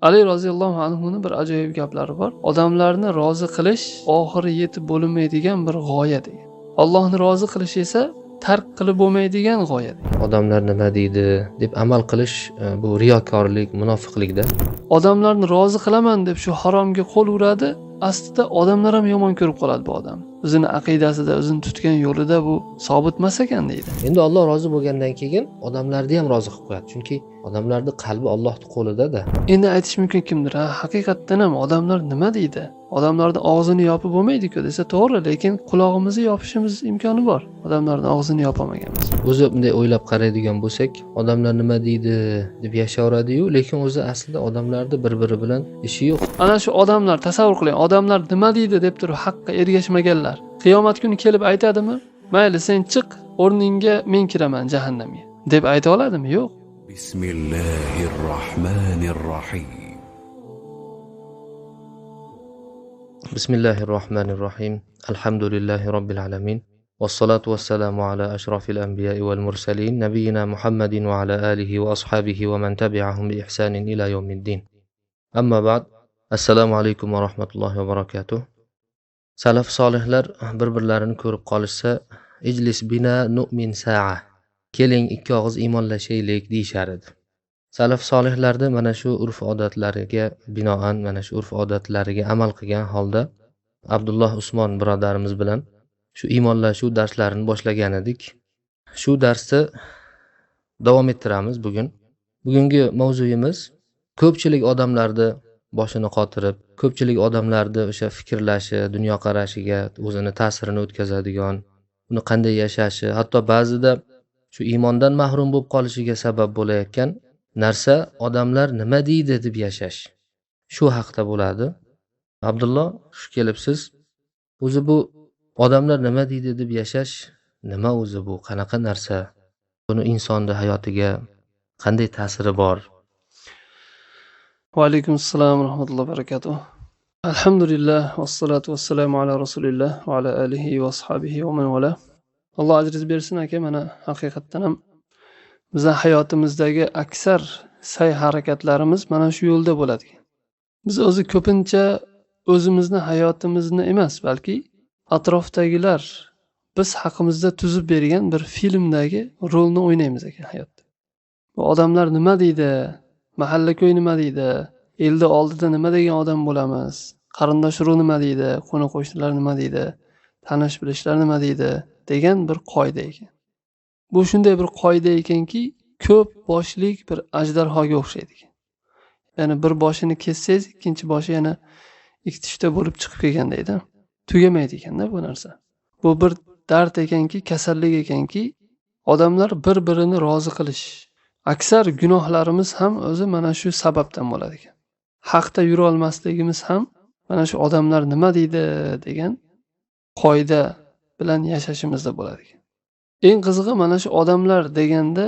Ali roziyallohu anhuning bir ajoyib gaplari bor. Odamlarni rozi qilish oxiri yetib bo'lmaydigan bir g'oya degan. Allohni rozi qilish esa tark qilib bo'lmaydigan g'oya degan. Odamlar nima deydi deb amal qilish bu riyokorlik, munofiqlikda. Odamlarni rozi qilaman deb shu haromga qo'l uradi, aslida odamlar ham yomon ko'rib qoladi bu odam. O'zini aqidasida, o'zini tutgan yo'lida bu sobit emas ekan deydi. Endi Alloh rozi bo'lgandan keyin odamlarni ham rozi qilib qo'yadi. Chunki odamlarning qalbi Allohning qo'lida-da. Endi aytish mumkin kimdir, haqiqatdan ham odamlar nima deydi? Odamlarning og'zini yopib bo'lmaydi-ku desa to'g'ri, lekin quloqimizni yopishimiz imkoni bor. Odamlarning og'zini yopolmaganmiz. O'zi bunday o'ylab qaraydigan bo'lsak, odamlar nima deydi deb yashayveradi-yu, lekin o'zi aslida odamlarning bir-biri bilan ishi yo'q. Ana shu odamlar, tasavvur qiling, odamlar nima deydi deb turib haqqa ergashmaganlar. Qiyomat kuni kelib aytadimi? Mayli, sen chiq, o'rningga men kiraman jahannamga deb ayta oladimi? Yo'q. Bismillahirrohmanirrohim. Bismillahirrohmanirrohim. Alhamdulillahi robbil alamin. Wassalatu wassalamu ala ashrafil anbiya'i wal mursalin nabiyina Muhammadin wa ala alihi wa ashabihi wa man tabi'ahum bi ihsanin ila yawmiddin. Amma ba'd. Assalomu alaykum va rahmatullohi va barakatuh. Salaf solihlar bir-birlarini ko'rib qolishsa, ijlis bina nu'min sa'a. Keling ikki og'iz iymonlashaylik deyshar edi. Salaf solihlarda mana shu urf-odatlariga binoan, mana shu urf-odatlariga amal qilgan holda Abdulloh Usmon birodarimiz bilan shu iymonlashuv darslarini boshlagan edik. Shu darsni davom ettiramiz bugun. Bugungi mavzuyimiz ko'pchilik odamlarni boshini qotirib, ko'pchilik odamlarni o'sha fikrlashi, dunyoqarashiga o'zini ta'sirini o'tkazadigan, uni qanday yashashi, hatto ba'zida shu iymondan mahrum bo'lib qolishiga sabab bo'layotgan narsa odamlar nima deydi deb yashash. Shu haqda bo'ladi. Abdulloh, xush kelibsiz. O'zi bu odamlar nima deydi deb yashash nima o'zi bu? Qanaqa narsa? Buni insonning hayotiga qanday ta'siri bor? Va alaykum assalom va rahmatullohi va barakatuh. Alhamdulillah vassalatu vassalamu ala rasulillah va ala alihi va ashabihi va man wala. Alloh ajringizni bersin aka, mana haqiqatdan ham bizning hayotimizdagi aksar sa'y-harakatlarimiz mana shu yo'lda bo'ladi. Biz o'zi ko'pincha o'zimizni hayotimizni emas, balki atrofdagilar biz haqimizda tuzib bergan bir filmdagi rolni o'ynaymiz ekan hayotda. Bu odamlar nima deydi? Mahalla-ko'y nima deydi? Elda oldida nima degan odam bo'lamiz? Qarindosh-urug' nima deydi? Qo'ni-qo'shnilar nima deydi? Tanish-bilishlar nima deydi? degan bir qoida ekan. Bu shunday bir qoida ekanki, ko'p boshlik bir ajdarhoga o'xshaydi ekan. Ya'ni bir boshini kessangiz, ikkinchi boshi yana ikkita bo'lib chiqib kelgandaydi. Tugamaydi ekanda bu narsa. Bu bir dard ekanki, kasallik ekanki, odamlar bir-birini rozi qilish. Aksar gunohlarimiz ham o'zi mana shu sababdan bo'ladi ekan. Haqda yura olmasligimiz ham mana shu odamlar nima deydi degan qoida bilan yashashimizda bo'ladi ekan. Eng qizig'i mana shu odamlar deganda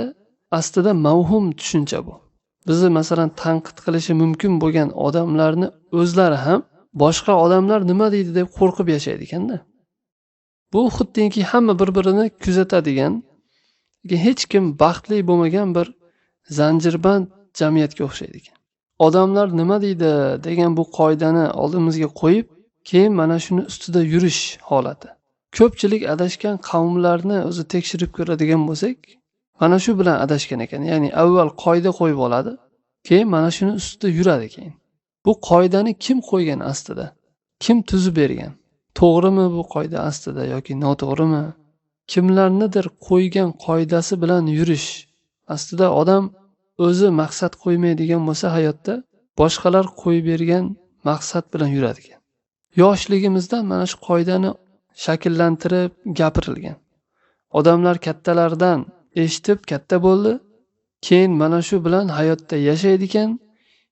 aslida mavhum tushuncha bu. Bizni masalan tanqid qilishi mumkin bo'lgan odamlarni o'zlari ham boshqa odamlar nima deydi deb qo'rqib yashaydi ekanda. Bu xuddiki hamma bir-birini kuzatadigan, hech kim baxtli bo'lmagan bir zanjirband jamiyatga o'xshaydi ekan. Odamlar nima deydi degan bu qoidani oldimizga qo'yib, keyin mana shuni ustida yurish holati. Ko'pchilik adashgan qavmlarni o'zi tekshirib ko'radigan bo'lsak, mana shu bilan adashgan ekan. Ya'ni avval qoida qo'yib oladi, keyin mana shuni ustida yuradi keyin. Bu qoidani kim qo'ygan aslida? Kim tuzib bergan? To'g'rimi bu qoida aslida yoki noto'g'rimi? Kimlarnidir qo'ygan qoidasi bilan yurish. Aslida odam o'zi maqsad qo'ymaydigan bo'lsa hayotda, boshqalar qo'yib bergan maqsad bilan yuradi ekan. Yoshligimizdan mana shu qoidani shakllantirib gapirilgan. Odamlar kattalardan eshitib katta bo'ldi, keyin mana shu bilan hayotda yashaydi ekan,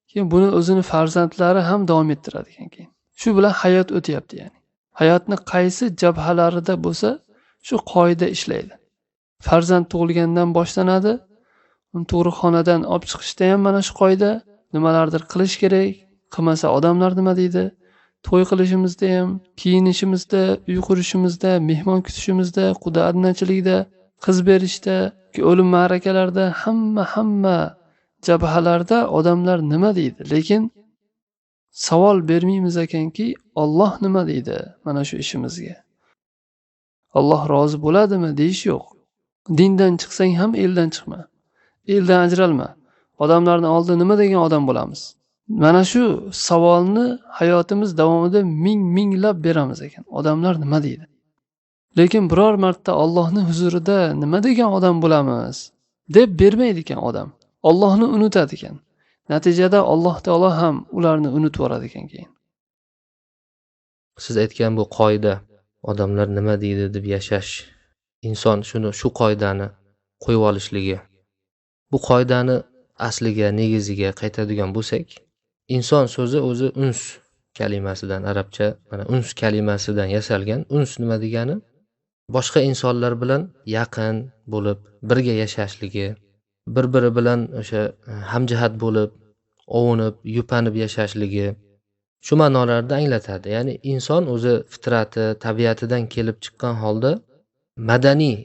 keyin buni o'zini farzandlari ham davom ettiradi ekan keyin. Shu bilan hayot o'tyapti ya'ni. Hayotni qaysi jabhalarida bo'lsa, shu qoida ishlaydi. Farzand tug'ilgandan boshlanadi, uni tug'ruqxonadan olib chiqishda ham mana shu qoida, nimalardir qilish kerak, qilmasa odamlar nima deydi? To'y qilishimizda ham, kiyinishimizda, uy qurishimizda, mehmon kutishimizda, quda-adnachilikda, qiz berishda, o'lim ma'rakalarda hamma jabhalarda odamlar nima deydi, lekin savol bermaymiz ekanki, Alloh nima deydi mana shu ishimizga. Alloh rozi bo'ladimi deyish yo'q. Dindan chiqsang ham eldan chiqma. Eldan ajralma. Odamlarning oldida nima degan odam bo'lamiz? Mana shu savolni hayotimiz davomida minglab beramiz ekan. Odamlar nima deydi? Lekin biror marta Allohning huzurida nima degan odam bo'lamiz deb bermaydi ekan odam. Allohni unutadi ekan. Natijada Alloh taolo ham ularni unutib yuboradi ekan keyin. Siz aytgan bu qoida, odamlar nima deydi deb yashash, inson shu qoidani qo'yib olishligi. Bu qoidani asliga, negiziga qaytadigan bo'lsak, inson so'zi o'zi uns kalimasidan, arabcha mana uns kalimasidan yasalgan. Uns nima degani? Boshqa insonlar bilan yaqin bo'lib, birga yashashligi, bir-biri bilan o'sha hamjihat bo'lib, ovunib, yupanib yashashligi, shu ma'nolarda anglatadi. Ya'ni inson o'zi fitrati, tabiatidan kelib chiqqan holda madaniy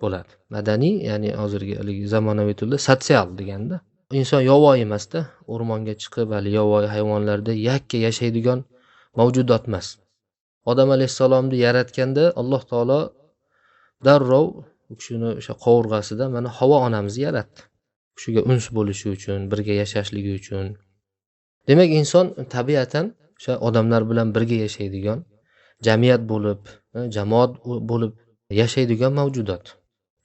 bo'ladi. Madaniy, ya'ni hozirgi zamonaviy tilda sotsial deganda. Inson yovvoyi emasda, o'rmonga chiqib, yovvoyi hayvonlarda yakka yashaydigan mavjudot emas. Odam alayhissalomni yaratganda Alloh taolo darrov u kishini o'sha qovurg'asidan mana Havo onamizni yaratdi. Shuga uns bo'lishi uchun, birga yashashligi uchun. Demak, inson tabiatan o'sha odamlar bilan birga yashaydigan, jamiyat bo'lib, jamoat bo'lib yashaydigan mavjudot.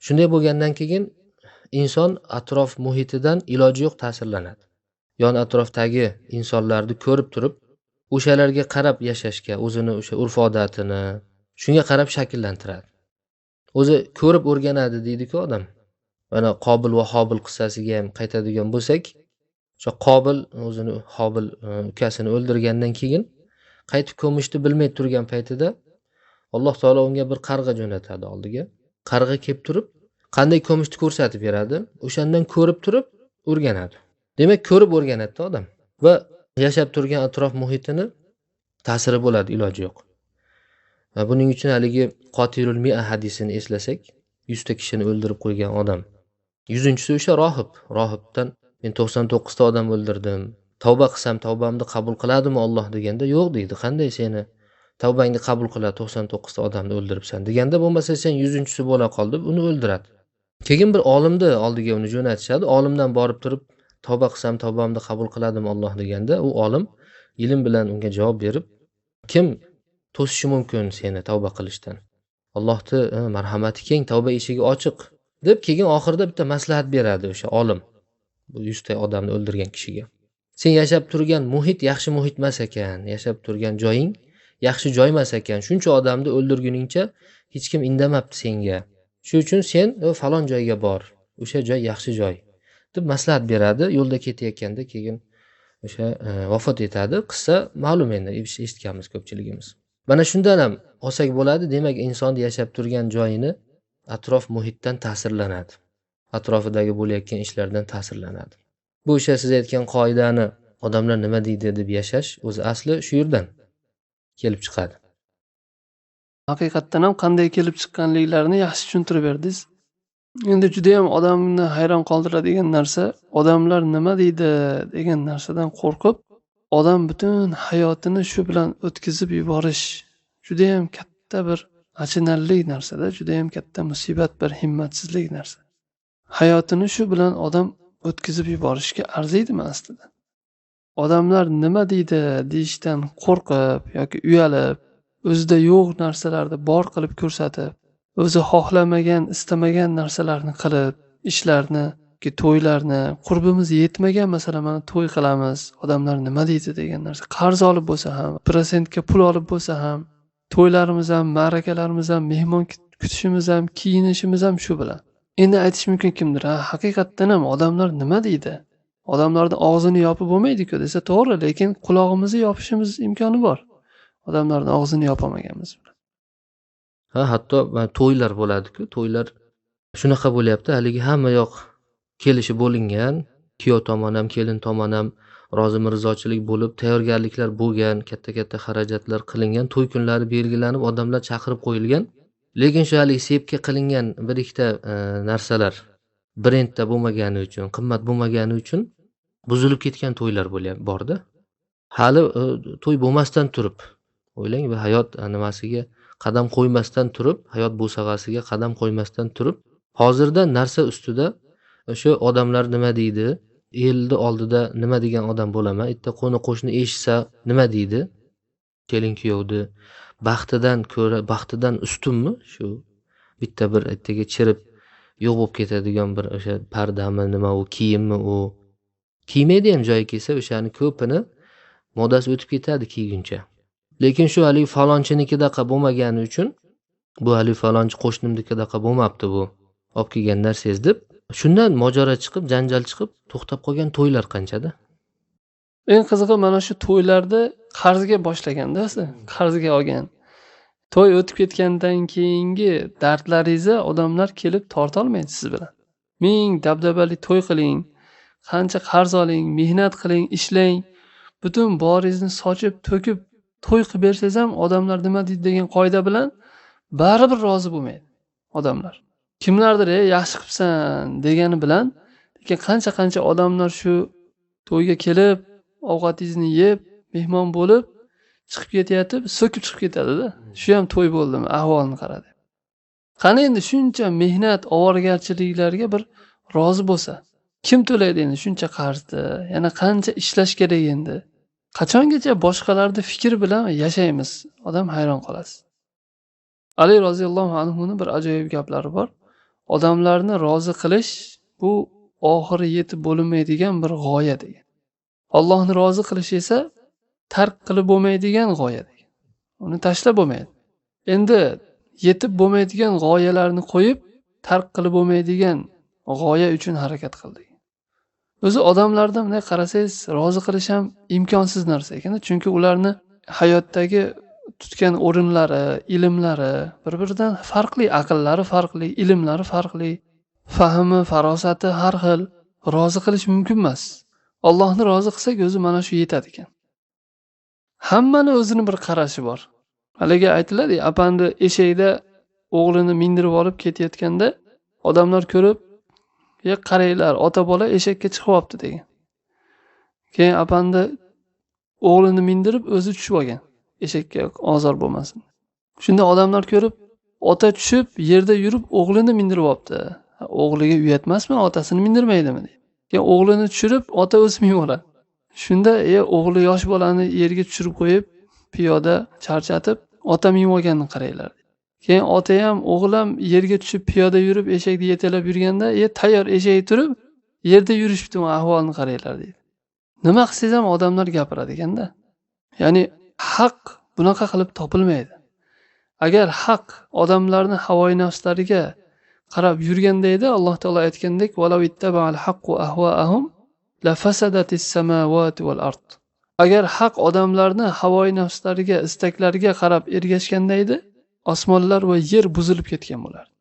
Shunday bo'lgandan keyin inson atrof muhitidan iloji yo'q ta'sirlanadi. Yon atrofdagi insonlarni ko'rib turib, o'shalarga qarab yashashga, o'zini o'sha urf-odatini shunga qarab shakllantiradi. O'zi ko'rib o'rganadi deydi-ku odam. Mana Qobil va Hobil qissasiga ham qaytadigan bo'lsak, o'sha Qobil o'zini Hobil ukasini o'ldirgandan keyin qaytib ko'mishni bilmay turgan paytida Alloh taolo unga bir qarg'a jo'natadi oldiga. Qarg'a kelib turib, qanday ko'mishni ko'rsatib beradi. O'shandan ko'rib turib o'rganadi. Demak, ko'rib o'rganadi odam va yashab turgan atrof muhitini ta'siri bo'ladi, iloji yo'q. Va buning uchun haligi Qotilul Mi'a hadisini eslasak, 100 ta kishini o'ldirib qo'ygan odam. 100-chisi o'sha rohib. Rohibdan men 99 ta odam o'ldirdim. Tavba qilsam tavbamni qabul qiladimi Alloh deganda, yo'q deydi. Qanday seni tavbangni qabul qiladi 99 ta odamni o'ldiribsan deganda, bo'lmasa sen 100-chisi bo'la qol deb uni o'ldiradi. Keyin bir olimni oldiga uni jo'natishadi. Olimdan borib turib tavba qilsam tavbamni qabul qiladimi Alloh deganda, u olim ilm bilan unga javob berib, kim to'sishi mumkin seni tavba qilishdan? Allohning marhamati keng, tavba eshigi ochiq deb keyin oxirida bitta maslahat beradi o'sha olim. Bu 100 ta odamni o'ldirgan kishiga. Sen yashab turgan muhit yaxshi muhit emas ekan, yashab turgan joying yaxshi joy emas ekan. Shuncha odamni o'ldirguningcha hech kim indamabdi senga. Shuning uchun sen falon joyga bor. O'sha joy yaxshi joy deb maslahat beradi. Yo'lda ketayotganda keyin o'sha vafot etadi. Qissa ma'lum endi, eshitganmiz ko'pchiligimiz. Mana shundan ham olsak bo'ladi. Demak, inson yashab turgan joyini atrof muhitdan ta'sirlanadi. Atrofidagi bo'layotgan ishlardan ta'sirlanadi. Bu o'sha siz aytgan qoidani odamlar nima deydi deb yashash o'zi asli shu yerdan kelib chiqadi. Haqiqatdan ham qanday kelib chiqqanliklarini yaxshi tushuntirib berdingiz. Endi juda ham odamni hayron qoldiradigan narsa, odamlar nima deydi degan narsadan qo'rqib, odam butun hayotini shu bilan o'tkazib yuborish juda ham katta bir achinarli narsada, juda ham katta musibat, bir himmatsizlik narsa. Hayotini shu bilan odam o'tkazib yuborishga arziydimi aslida? Odamlar nima deydi deyishdan qo'rqib yoki uyalib, o'zida yo'q narsalarni bor qilib ko'rsatib, o'zi xohlamagan, istamagan narsalarni qilib, ishlarni, to'ylarni, qurbimiz yetmagan masalan mana to'y qilamiz, odamlar nima deydi degan narsa. Qarz olib bo'lsa ham, prosentga pul olib bo'lsa ham, to'ylarimiz ham, ma'rakalarimiz ham, mehmon kutishimiz ham, kiyinishimiz ham shu bilan. Endi aytish mumkin kimdir, haqiqatdan ham odamlar nima deydi? Odamlarning og'zini yopib bo'lmaydi-ku desa to'g'ri, lekin quloqimizni yopishimiz imkoni bor. Odamlarning og'zini yopolmaganmiz bilan. Hatto to'ylar bo'ladi-ku, to'ylar shunaqa bo'lyapti, haligi hamma yoq kelishi bo'lingan, kuyov tomon ham, kelin tomon ham rozi-rizochilik bo'lib, tayyorgarliklar bo'lgan, katta-katta xarajatlar qilingan, to'y kunlari belgilanib, odamlar chaqirib qo'yilgan. Lekin shu haligi sepga qilingan bir ikkita narsalar brendda bo'lmagani uchun, qimmat bo'lmagani uchun buzilib ketgan to'ylar borda. Hali to'y bo'lmasdan turib, o'ylang, bu hayot nimasiga qadam qo'ymasdan turib, hayot bo'sag'asiga qadam qo'ymasdan turib, hozirda narsa ustida o'sha odamlar nima deydi, elni oldida nima degan odam bo'laman, bitta qo'ni-qo'shni eshitsa nima deydi, kelin kuyovni baxtidan ustunmi shu bitta bir ertaga chirib yo'q bo'lib ketadigan bir o'sha pardami nima u, kiyimmi u, kiymaydi ham joyi kelsa o'shani ko'pini modasi o'tib ketadi kiyguncha. Lekin shu haligi falonchinikidaqa bo'lmagani uchun, bu haligi falonchi qo'shnimnikidaqa bo'lmabdi bu, olib kelgan narsangiz deb, shundan mojaro chiqib, janjal chiqib, to'xtab qolgan to'ylar qanchada? Eng qizig'i mana shu to'ylarda qarzga boshlaganda, qarzga olgan. To'y o'tib ketgandan keyingi dardlaringizni odamlar kelib torta olmaydi siz bilan. Ming dabdabali to'y qiling, qancha qarz oling, mehnat qiling, ishlang, butun boringizni sochib, to'kib to'y qilib bersangiz ham odamlar nima deydi degan qoida bilan baribir rozi bo'lmaydi odamlar. Kimlardir yaxshi qilibsan degani bilan, lekin qancha odamlar shu to'yga kelib, ovqatingizni yeb, mehmon bo'lib chiqib ketayotib, so'kib chiqib ketadi-da. Shu ham to'y bo'ldimi, ahvolni qaradi. Qani endi shuncha mehnat, ovorgarchiliklarga bir rozi bo'lsa, kim to'laydi endi shuncha qarzni? Yana qancha ishlash kerak endi? Qachongacha boshqalarning fikri bilan yashaymiz? Odam hayron qolasiz. Ali roziyallohu anhuning bir ajoyib gaplari bor. Odamlarni rozi qilish bu oxiri yetib bo'lmaydigan bir g'oya degan. Allohni rozi qilish esa tark qilib bo'lmaydigan g'oya degan. Uni tashlab bo'lmaydi. Endi yetib bo'lmaydigan g'oyalarni qo'yib, tark qilib bo'lmaydigan g'oya uchun harakat qildik. O'zi odamlardan bunday qarasangiz, rozi qilish ham imkonsiz narsa ekan, chunki ularni hayotdagi tutgan o'rinlari, ilmlari bir-biridan farqli, aqllari farqli, ilmlari farqli, fahmi, farosati har xil. Rozi qilish mumkin emas. Allohni rozi qilsak, o'zi mana shu yetadi ekan. Hammani o'zini bir qarashi bor. Haliga aytiladi, apandi eshakda o'g'lini mindirib olib ketayotganda odamlar ko'rib, "Ya qaranglar, ota bola eshakka chiqib olibdi" degan. Keyin apandi o'g'lini mindirib o'zi tushib olgan, eshakka ozor bo'lmasin. Shunda odamlar ko'rib, ota tushib yerda yurib o'g'lini mindirib olibdi. O'g'liga uyatmasmi, otasini mindirmaydimi deydi. Keyin o'g'lini tushirib, ota o'zi minib oladi. Shunda o'g'li yosh bolani yerga tushirib qo'yib, piyoda charchatib, ota minib olganini qaranglar. Keyin ota ham, o'g'il ham yerga tushib piyoda yurib, eshakni yetalab yurganda, tayyor eshak turib, yerda yurishibdi, ahvolni qaranglar deydi. Nima qilsangiz ham odamlar gapiradi ekanda. Ya'ni haq bunaqa qilib topilmaydi. Agar haq odamlarning havoyi nafslariga qarab yurganda edi, Alloh taolo aytgandek, "Walau ittaba'al haqqu ahwa'ahum la fasadatis samawati wal ard." Agar haq odamlarning havoyi nafslariga, istaklariga qarab ergashganda edi, osmonlar va yer buzilib ketgan bo'lardi.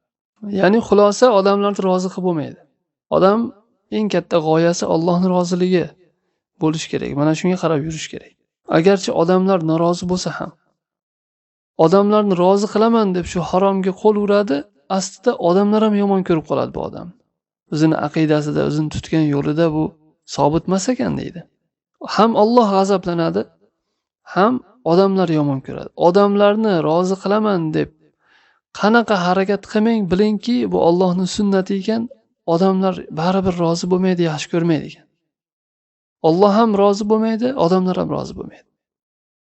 Ya'ni xulosa, odamlarni rozi qilib bo'lmaydi. Odam eng katta g'oyasi Allohning roziligi bo'lish kerak. Mana shunga qarab yurish kerak. Agarchi odamlar norozi bo'lsa ham, odamlarni rozi qilaman deb shu haromga qo'l uradi, aslida odamlar ham yomon ko'rib qoladi bu odamni. O'zini aqidasida, o'zini tutgan yo'lida bu sobit emas ekan deydi. Ham Alloh g'azablanadi, ham odamlar yomon ko'radi. Odamlarni rozi qilaman deb qanaqa harakat qilmang, bilingki, bu Allohning sunnati ekan, odamlar baribir rozi bo'lmaydi, yaxshi ko'rmaydi ekan. Alloh ham rozi bo'lmaydi, odamlar ham rozi bo'lmaydi.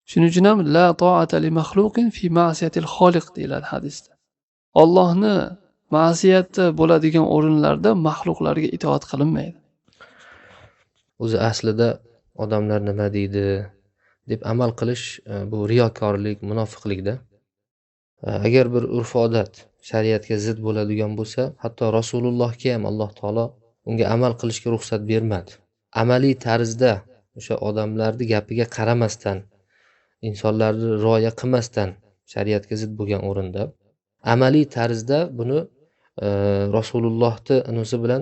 Shuning uchun ham la ta'ata li makhluqin fi ma'siyatil xoliq deyiladi hadisda. Allohni ma'siyati bo'ladigan o'rinlarda maxluqlarga itoat qilinmaydi. O'zi aslida odamlar nima deydi deb amal qilish bu riyokorlik, munofiqlikda. Agar bir urf-odat shariatga zid bo'ladigan bo'lsa, hatto Rasulullohga ham Alloh taolo unga amal qilishga ruxsat bermadi. Amaliy tarzda o'sha odamlarning gapiga qaramasdan, insonlarni rioya qilmasdan shariatga zid bo'lgan o'rinda amaliy tarzda buni Rasulullohning o'zi bilan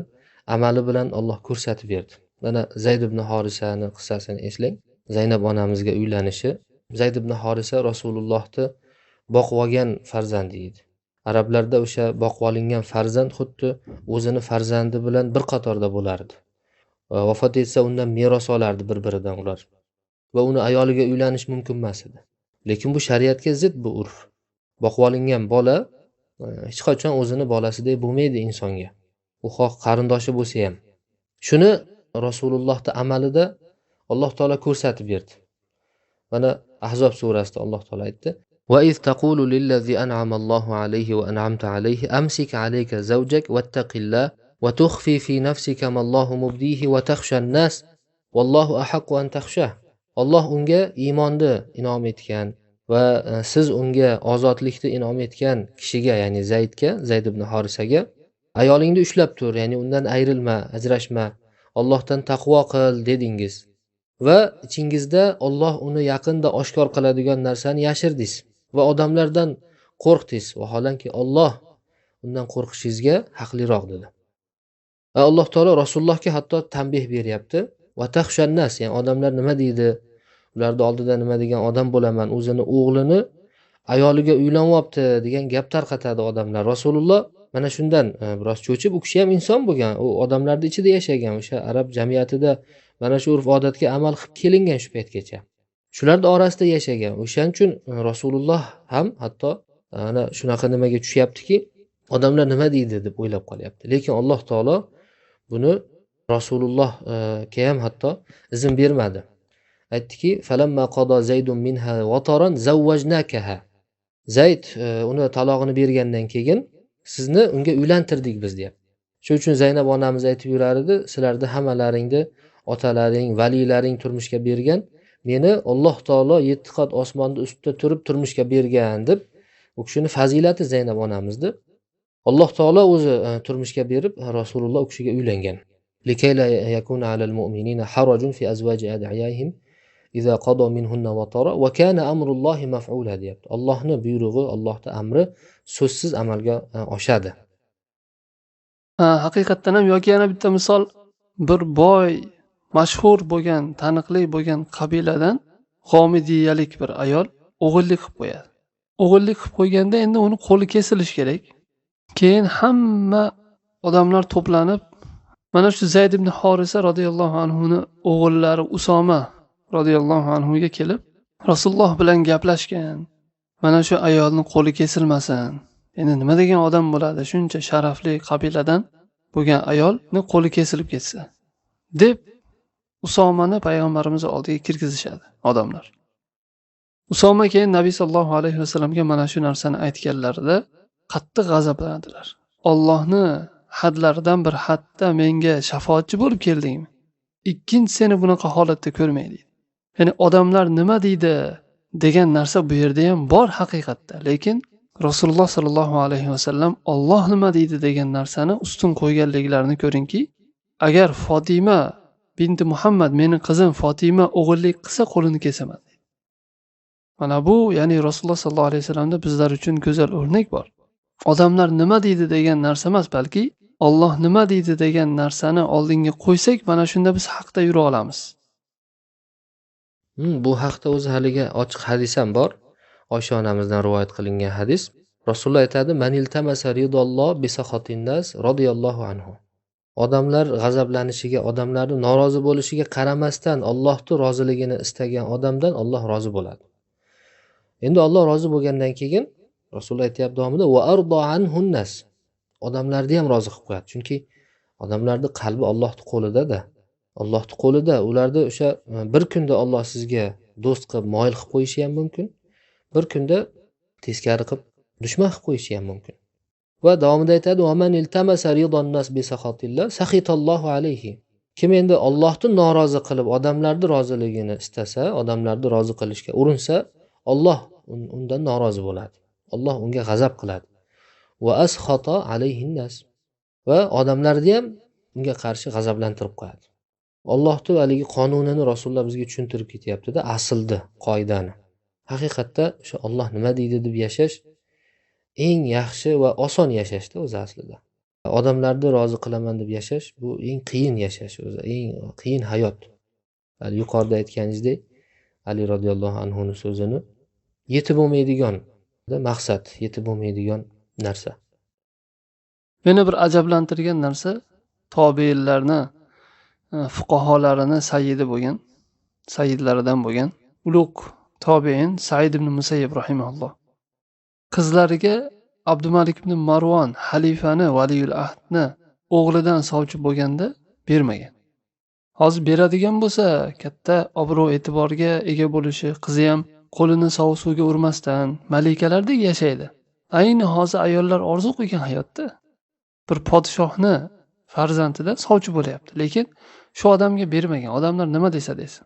amali bilan Alloh ko'rsatib berdi. Mana Zayd ibn Horisani qissasini eslang. Zaynab onamizga uylanishi. Zayd ibn Horisa Rasulullohning boqib olgan farzandi edi. Arablarda o'sha boqib olingan farzand xuddi o'zini farzandi bilan bir qatorda bo'lardi. vafot etsa undan meros olardi bir-biridan ular. Va uni ayoliga uylanish mumkin emas edi. Lekin bu shariatga zid, bu urf. Boqib olingan bola hech qachon o'zini bolasidek bo'lmaydi insonga. U xoh qarindoshi bo'lsa ham. Shuni Rasulullohning amalida Alloh taolo ko'rsatib berdi. Mana Ahzob surasida Alloh taolo aytdi: "Va iz taqulu lillazi an'ama Allohu alayhi va an'amta alayhi amsik alayka zawjak wattaqillah va tukhfi fi nafsika ma Allohu mubdihi va takhshan nas wallohu ahaqqu an takhshah." Alloh unga iymonni inom etgan va siz unga ozodlikni inom etgan kishiga, ya'ni Zayd ibn Horisaga, ayolingni ushlab tur, ya'ni undan ayrilma, ajrashma, Allohdan taqvo qil dedingiz. Va ichingizda Alloh uni yaqinda oshkor qiladigan narsani yashirdingiz va odamlardan qo'rqdingiz. Vaholanki Alloh undan qo'rqishingizga haqliroq dedi. Va Alloh taolo Rasulullohga hatto tanbeh beryapti. Va taxshannas, ya'ni odamlar nima deydi? Ularda oldida nima degan odam bo'laman? O'zini o'g'lini ayoliga uylanyapti degan gap tarqatadi odamlar. Rasululloh mana shundan biroz cho'chib, u kishi ham inson bo'lgan, u odamlarning ichida yashagan, o'sha arab jamiyatida mana shu urf-odatga amal qilib kelingan shu paytgacha. Shularning orasida yashagan. O'shaning uchun Rasululloh ham hatto ana shunaqa nimaga tushyaptiki, odamlar nima deydi deb o'ylab qolyapti. Lekin Alloh taolo buni Rasulullohga ham hatto izn bermadi. Aytdiki: "Falamma qada Zaydun minha wataran zawwajnakaha." Zayd uni talog'ini bergandan keyin sizni unga uylantirdik biz, deyapti. Shuning uchun Zaynab onamiz aytib yurar edi: "Sizlarda hammalaringni otalaring, valilaring turmushga bergan, meni Alloh taolo 7 qat osmonning ustida turib turmushga bergan" deb, u kishini fazilati Zaynab onamizni Alloh taolo o'zi turmushga berib, Rasululloh u kishiga uylangan. "Likayla yakuna alal mu'minina harajun fi azwaji ad'iyahim iza qada minhunna watara va kana amrullohi maf'ula", deyapti. Allohning buyrug'i, Allohning amri so'zsiz amalga oshadi. Haqiqatdan ham, yoki yana bitta misol, bir boy, mashhur bo'lgan, taniqli bo'lgan qabiladan G'omidiyalik bir ayol o'g'illik qilib qo'yadi. O'g'illik qilib qo'yganda endi uni qo'li kesilish kerak. Keyin hamma odamlar to'planib, mana shu Zayd ibn Horisa radhiyallohu anhuni o'g'illari Usoma radhiyallohu anhuga kelib, Rasululloh bilan gaplashgan. Mana shu ayolning qo'li kesilmasin. Endi nima degan odam bo'ladi, shuncha sharafli qabiladan bo'lgan ayolning qo'li kesilib ketsa, deb Usomani payg'ambarimiz oldiga kirgizishadi odamlar. Usoma keyin Nabiy sallallohu alayhi vasallamga mana shu narsani aytganlarida qattiq g'azablanadilar. Allohni hadlaridan bir hadda menga shafoatchi bo'lib keldingmi? Ikkinchi seni bunaqa holatda ko'rmaydi. Ya'ni odamlar nima deydi degan narsa bu yerda ham bor haqiqatda, lekin Rasululloh sallallohu alayhi vasallam Alloh nima deydi degan narsani ustun qo'yganliklarini ko'ringki, agar Fatima binti Muhammad, meni qizim Fatima o'g'illik qilsa qo'lini kesaman. Mana bu, ya'ni Rasululloh sallallohu alayhi vasallamda bizlar uchun go'zal o'rnak bor. Odamlar nima deydi degan narsa emas, balki Alloh nima deydi degan narsani oldinga qo'ysak, mana shunda biz haqda yura olamiz. Bu haqda o'zi haliga ochiq hadis ham bor. Oysha onamizdan rivoyat qilingan hadis. Rasululloh aytadi: "Manil tamasa ridalloh bi saxatin nas radhiyallohu anhu." Odamlar g'azablanishiga, odamlarning norozi bo'lishiga qaramasdan Allohning roziligini istagan odamdan Alloh rozi bo'ladi. Endi Alloh rozi bo'lgandan keyin Rasululloh aytayapti davomida: "Va ardo anhun nas." Odamlarni ham rozi qilib qo'yadi. Chunki odamlarning qalbi Allohning qo'lida-da. Allohning qo'lida. Ularni o'sha bir kunda Alloh sizga do'st qilib, moyil qilib qo'yishi ham mumkin. Bir kunda teskari qilib, dushman qilib qo'yishi ham mumkin. Va davomida aytadi: "Va man iltamasa ridon nas bi saxatillah saxitallohu alayhi." Kim endi Allohni norozi qilib, odamlarning roziligini istasa, odamlarni rozi qilishga urinsa, Alloh undan norozi bo'ladi. Alloh unga g'azab qiladi. Va asxata alayhin nas. Va odamlarni ham unga qarshi g'azablantirib qo'yadi. Allohning haligi qonunini Rasululloh bizga tushuntirib ketyapti-da, aslni, qoidani. Haqiqatda o'sha Alloh nima deydi deb yashash eng yaxshi va oson yashashda o'zi aslida. Odamlarni rozi qilaman deb yashash bu eng qiyin yashash o'zi, eng qiyin hayot. Yuqorida aytganingizdek, Ali radhiyallohu anhu ning so'zini yetib bo'lmaydigan maqsad, yetib bo'lmaydigan narsa. Meni bir ajablantirgan narsa, tobiinlarni fuqaholarini sayyidi bo'lgan, sayyidlaridan bo'lgan ulug' tobein Said ibn Musayyib rahimahulloh. Qizlariga Abdumalik ibn Marvon xalifani valiyul ahdni o'g'lidan sovchi bo'lganda bermagan. Hozir beradigan bo'lsa, katta obro' e'tiborga ega bo'lishi, qizi ham qo'lini sovuq suvga urmasdan malikalardek yashaydi. Ayni hozir ayollar orzu qilgan hayotda bir podshohni farzandida sovchi bo'lyapti, lekin shu odamga bermagan. Odamlar nima desa desin.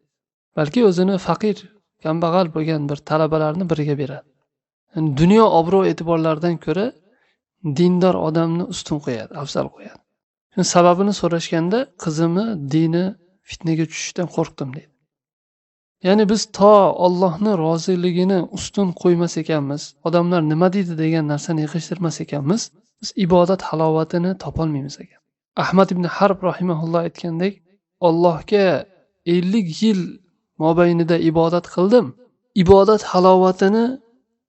Balki o'zini faqir, kambag'al bo'lgan bir talabalarni biriga beradi. Yani dunyo obro' e'tiborlaridan ko'ra dindor odamni ustun qo'yadi, afzal qo'yadi. Shuni sababini so'rashganda qizimni dini fitnaga tushishdan qo'rqdim deydi. Ya'ni biz to Allohning roziligini ustun qo'ymas ekanmiz, odamlar nima deydi degan narsani yig'ishtirmas ekanmiz, biz ibodat halovatini topolmaymiz ekan. Ahmad ibn Harb rahimahulloh aytgandek, Allohga 50 yil mobaynida ibodat qildim. Ibodat halovatini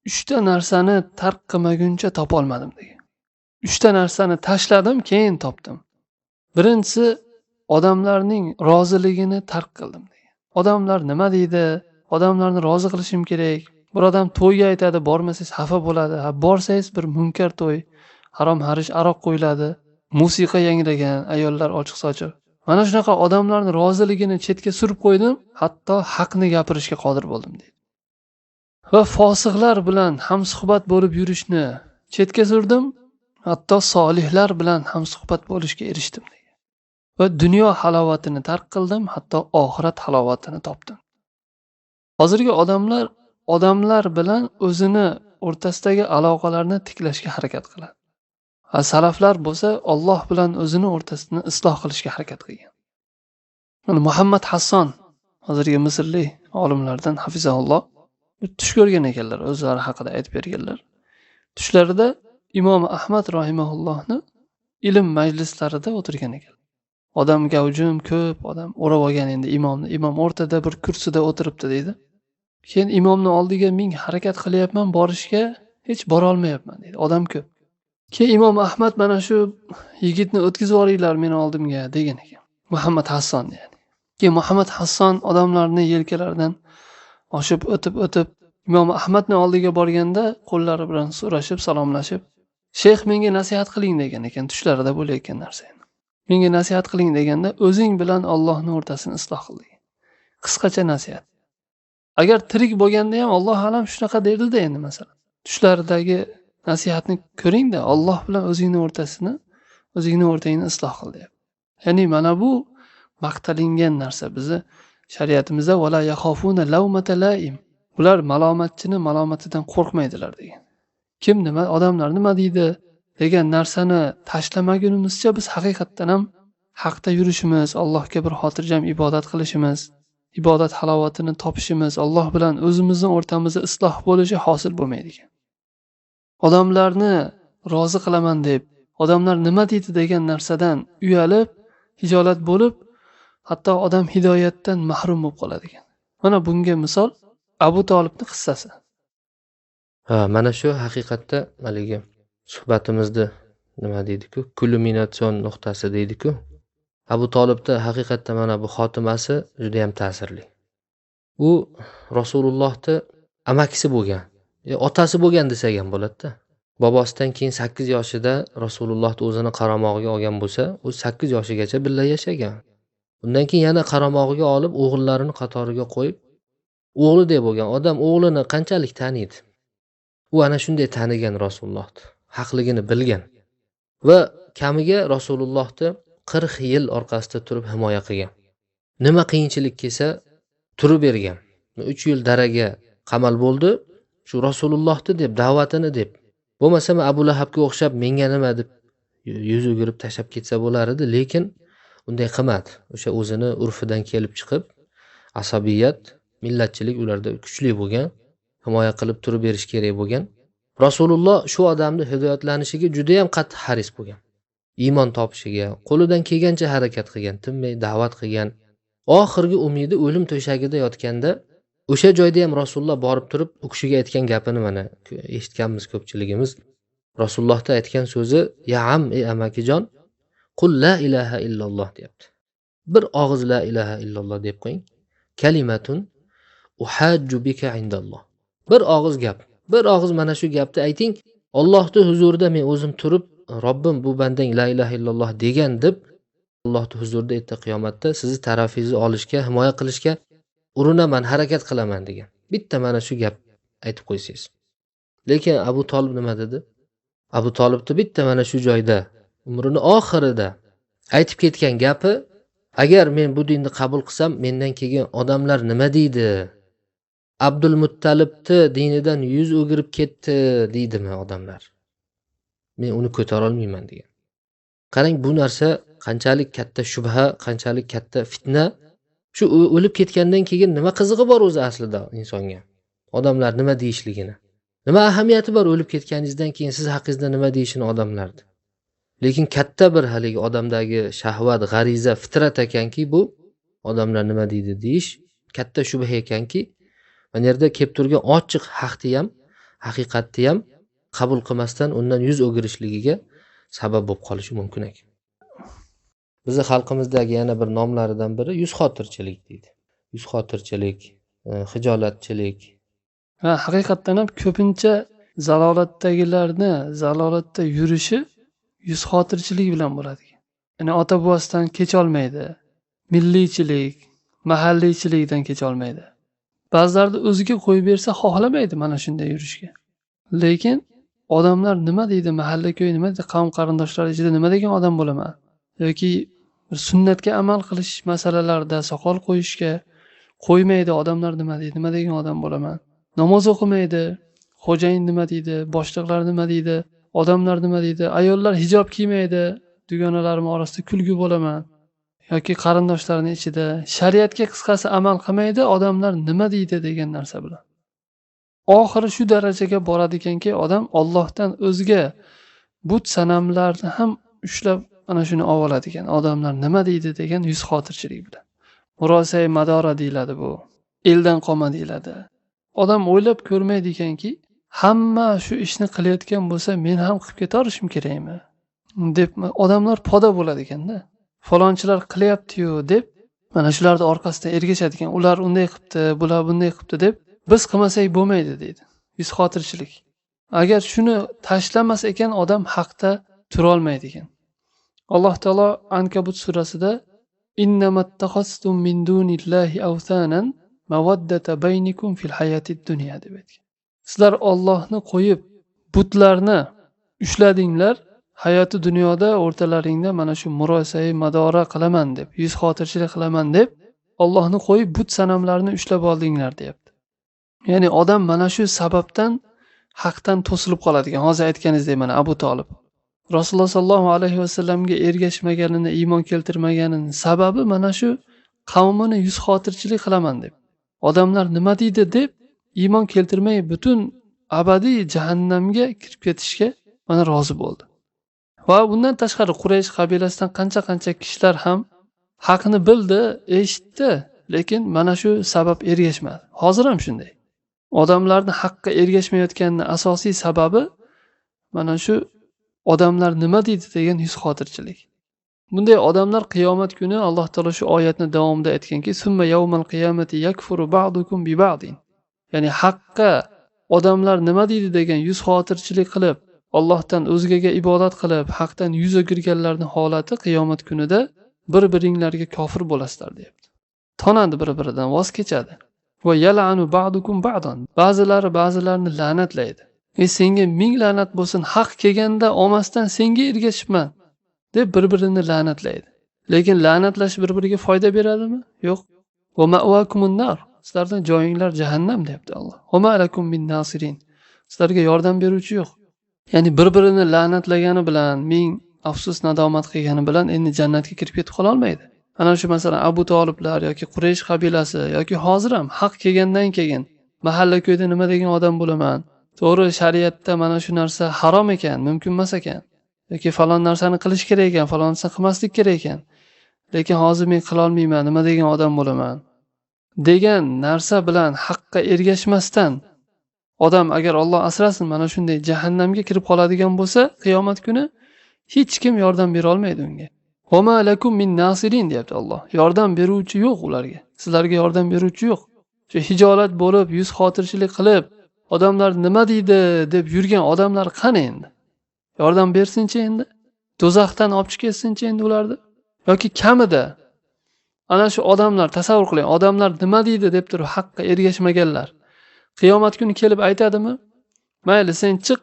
3 ta narsani tark qilmaguncha topolmadim degan. 3 ta narsani tashladim, keyin topdim. Birinchisi odamlarning roziligini tark qildim degan. Odamlar nima deydi? Odamlarni rozi qilishim kerak. Bir odam to'yga aytadi, bormasangiz xafa bo'ladi. Borsangiz bir munkar to'y, harom harish aroq qo'yiladi, musiqa yangragan, ayollar ochiq-sochiq. Mana shunaqa odamlarning roziligini chetga surib qo'ydim, hatto haqni gapirishga qodir bo'ldim deydi. Va fosiqlar bilan hamsuhbat bo'lib yurishni chetga surdim, hatto solihlar bilan hamsuhbat bo'lishga erishdim degan. Va dunyo halovatini tark qildim, hatto oxirat halovatini topdim. Hozirgi odamlar bilan o'zini o'rtasidagi aloqalarni tiklashga harakat qiladi. Salaflar bo'lsa Alloh bilan o'zini o'rtasini isloh qilishga harakat qilgan. Mana Muhammad Hasson, hozirgi Misrlik olimlardan hafizahulloh, tush ko'rgan ekanlar, o'zlari haqida aytib berganlar. Tushlarida Imom Ahmad rahimahullohni ilm majlislarida o'tirgan ekan. Odam gavjum ko'p, odam o'rab olgan endi imomni. Imom o'rtada bir kursida o'tiribdi deydi. Keyin imomni oldiga ming harakat qilyapman, borishga hech bora olmayapman deydi. Odam ko'p. Keyin Imom Ahmad mana shu yigitni o'tkazib yuboringlar meni oldimga degan ekan. Muhammad Hasson ya'ni. Keyin Muhammad Hasson odamlarni yelkalaridan oshib o'tib Imom Ahmadning oldiga borganda qo'llari bilan so'rashib, salomlashib, "Sheyx, menga nasihat qiling" degan ekan, tushlarida bo'layotgan narsa. Menga nasihat qiling deganda, o'zing bilan Allohning o'rtasini isloh qil degan. Qisqacha nasihat. Agar tirik bo'lganda ham Alloh alam shunaqa derdi-da endi masalan. Tushlaridagi nasihatni ko'ring-da, Alloh bilan o'zingni o'rtangni isloh qil deyapti. Ya'ni mana bu maqtalingan narsa bizni shariatimizda wala yaxofuna lawmata laim. Ular malomatchini malomatidan qo'rqmaydilar degan. Kim nima, odamlar nima deydi degan narsani tashlamagunimizcha biz haqiqatdan ham haqda yurishimiz, Allohga bir xotirjam ibodat qilishimiz, ibodat halovatini topishimiz, Alloh bilan o'zimizning o'rtamizda isloh bo'lishi hosil bo'lmaydi ekan. Odamlarni rozi qilaman deb, odamlar nima deydi degan narsadan uyalib, hijolat bo'lib, hatto odam hidoyatdan mahrum bo'lib qoladi ekan. Mana bunga misol Abu Tolibning qissasi. Mana shu haqiqatda haligi suhbatimizda nima deydi-ku, kulminatsion nuqtasi deydi-ku. Abu Tolibda haqiqatda mana bu xotimasi juda ham ta'sirli. U Rasulullohning amakisi bo'lgan, otasi bo'lgan desak ham bo'ladi-da. Bobosidan keyin 8 yoshida Rasulullohni o'zini qaramog'iga olgan bo'lsa, u 8 yoshigacha birga yashagan. Undan keyin yana qaramog'iga olib, o'g'illarini qatoriga qo'yib, o'g'li deb bo'lgan odam o'g'lini qanchalik taniydi? U ana shunday tanigan Rasulullohni, haqligini bilgan va kamiga Rasulullohni 40 yil orqasida turib himoya qilgan. Nima qiyinchilik kelsa turib bergan. 3 yil daraga qamal bo'ldi, shu Rasulullohni deb, da'vatini deb. Bo'lmasa Abu Lahabga o'xshab menga nima deb yuz o'girib tashab ketsa bo'lar edi, lekin unday qilmadi. O'sha o'zini urfidan kelib chiqib, asabiyat, millatchilik ularda kuchli bo'lgan, himoya qilib turib berish kerak bo'lgan. Rasululloh shu odamning hidoyatlanishiga juda ham qattiq haris bo'lgan. Iymon topishiga qo'lidan kelgancha harakat qilgan, tinmay da'vat qilgan. Oxirgi umidi o'lim to'shagida yotganda o'sha joyda ham Rasululloh borib turib u kishiga aytgan gapini mana eshitganmiz ko'pchiligimiz. Rasulullohning aytgan so'zi: "Ya am, ey amakijon, qul la ilaha illalloh" deyapti. Bir og'iz la ilaha illalloh deb qo'ying. Kalimatun uhajju bika indalloh. Bir og'iz gap. Bir og'iz mana shu gapni ayting. Allohning huzurida men o'zim turib, Robbim bu bandang la ilaha illalloh degan deb Allohning huzurida erta qiyomatda sizni tarafingizni olishga, himoya qilishga urinaman, harakat qilaman degan. Bitta mana shu gap aytib qo'ysangiz. Lekin Abu Tolib nima dedi? Abu Tolibni bitta mana shu joyda umrini oxirida aytib ketgan gapi, agar men bu dinni qabul qilsam, mendan keyin odamlar nima deydi? Abdul Muttalibni dinidan yuz o'girib ketdi deydimi odamlar? Men uni ko'tara olmayman degan. Qarang, bu narsa qanchalik katta shubha, qanchalik katta fitna. Shu o'lib ketgandan keyin nima qizig'i bor o'zi aslida insonga? Odamlar nima deyishligini. Nima ahamiyati bor o'lib ketganingizdan keyin siz haqingizda nima deyishini odamlarni? Lekin katta bir haligi odamdagi shahvat, g'ariza, fitrat ekanki, bu odamlar nima deydi deyish katta shubha ekanki, mana yerda kelib turgan ochiq haqni ham, haqiqatni ham qabul qilmasdan undan yuz o'girishligiga sabab bo'lib qolishi mumkin ekan. Bizning xalqimizdagi yana bir nomlaridan biri yuzxotirchilik deydi. Yuzxotirchilik, hijolatchilik. Va haqiqatdan ham ko'pincha zalolatdagilarni zalolatda yurishi yuzxotirchilik bilan bo'ladi. Ya'ni ota bobosidan kecholmaydi. Milliychilik, mahalliychilikdan kecholmaydi. Ba'zilarda o'ziga qo'yib bersa xohlamaydi mana shunday yurishga. Lekin odamlar nima deydi, mahalla ko'y nima deydi, qavm qarindoshlar ichida nima degan odam bo'laman yoki sunnatga amal qilish masalalarida soqol qo'yishga qo'ymaydi, odamlar nima deydi, nima degan odam bo'laman. Namoz o'qimaydi, xo'jayin nima deydi, boshliqlar nima deydi, odamlar nima deydi, ayollar hijob kiymaydi, dugonalarim orasida kulgu bo'laman yoki qarindoshlarining ichida shariatga qisqasi amal qilmaydi, odamlar nima deydi degan narsa bilan. Oxiri shu darajaga boradi ekanki, odam Allohdan o'zga but sanamlarni ham ushlab ana shuni oladi ekan. Odamlar nima deydi degan yuzxotirchilik bilan. Murosai madora deyiladi bu. Eldan qolma deyiladi. Odam o'ylab ko'rmaydi ekanki, hamma shu ishni qilayotgan bo'lsa, men ham qilib ketarishim kerakmi? deb odamlar poda bo'ladi ekanda. Falonchilar qilyapti-yu deb mana shularning orqasidan ergashadi ekan. Ular unday qilibdi, bular bunday qilibdi deb biz qilmasak bo'lmaydi deydi. Yuzxotirchilik. Agar shuni tashlamas ekan odam haqda tura olmaydi ekan. Alloh taolo Ankabut surasida innamattakhastum min dunillahi awthanan mawaddata baynikum fil hayatid dunya deb aytgan. Sizlar Allohni qo'yib butlarni ushladinglar, hayoti dunyoda o'rtalaringda mana shu murosai madora qilaman deb, yuzxotirchilik qilaman deb Allohni qo'yib but sanamlarni ushlab oldinglar deyapti. Ya'ni odam mana shu sababdan haqdan to'silib qoladi ekan. Hozir aytganingizdek mana Abu Tolib Rasululloh sollallohu alayhi vasallamga ergashmaganini, iymon keltirmaganini sababi mana shu qavmini yuzxotirchilik qilaman deb. Odamlar nima deydi deb iymon keltirmay butun abadiy jahannamga kirib ketishga mana rozi bo'ldi. Va bundan tashqari Quraysh qabilasidan qancha kishilar ham haqni bildi, eshitdi, lekin mana shu sabab ergashmadi. Hozir ham shunday. Odamlarning haqqa ergashmayotganining asosiy sababi mana shu odamlar nima deydi degan yuzxotirchilik. Bunday odamlar qiyomat kuni Alloh taolo shu oyatni davomida aytganki, "Summa yawmal qiyamati yakfuru ba'dukum bi ba'din." Ya'ni haqqa odamlar nima deydi degan yuzxotirchilik qilib, Allohdan o'zgaga ibodat qilib, haqdan yuz o'girganlarning holati qiyomat kunida bir-biringlarga kofir bo'lasizlar deyapti. Tonadi bir-biridan, voz kechadi. Va yal'anu ba'dukum ba'dan. Ba'zilari ba'zilarini la'natlaydi. Senga ming la'nat bo'lsin, haq kelganda olmasdan senga ergashibman deb bir-birini la'natlaydi. Lekin la'natlash bir-biriga foyda beradimi? Yo'q. Va ma'wakumun nar. Sizlarning joyinglar jahannam deyapti Alloh. Va ma'lakum min nasirin. Sizlarga yordam beruvchi yo'q. Ya'ni bir-birini la'natlagani bilan, ming afsus nadomat qilgani bilan endi jannatga kirib ketib qola olmaydi. Ana shu masalan Abu Toliblar yoki Quraysh qabilasi yoki hozir ham haq kelgandan keyin mahalla ko'yda nima degan odam bo'laman? To'g'ri, shariatda mana shu narsa harom ekan, mumkin emas ekan. Yoki falon narsani qilish kerak ekan, falon narsani qilmaslik kerak ekan. Lekin hozir men qila olmayman, nima degan odam bo'laman? degan narsa bilan haqqa ergashmasdan odam agar Alloh asrasin mana shunday jahannamga kirib qoladigan bo'lsa, qiyomat kuni hech kim yordam bera olmaydi unga. Va ma lakum min nasirin deyapti Alloh. Yordam beruvchi yo'q ularga. Sizlarga yordam beruvchi yo'q. Shu hijolat bo'lib, yuz xotirchilik qilib, odamlar nima deydi deb yurgan odamlar qani endi? Yordam bersinchi endi? Do'zaxdan olib chiqsinchi endi ularni? Yoki kamida ana shu odamlar, tasavvur qiling, odamlar nima deydi deb turib haqqa ergashmaganlar. Qiyomat kuni kelib aytadimi? Mayli, sen chiq,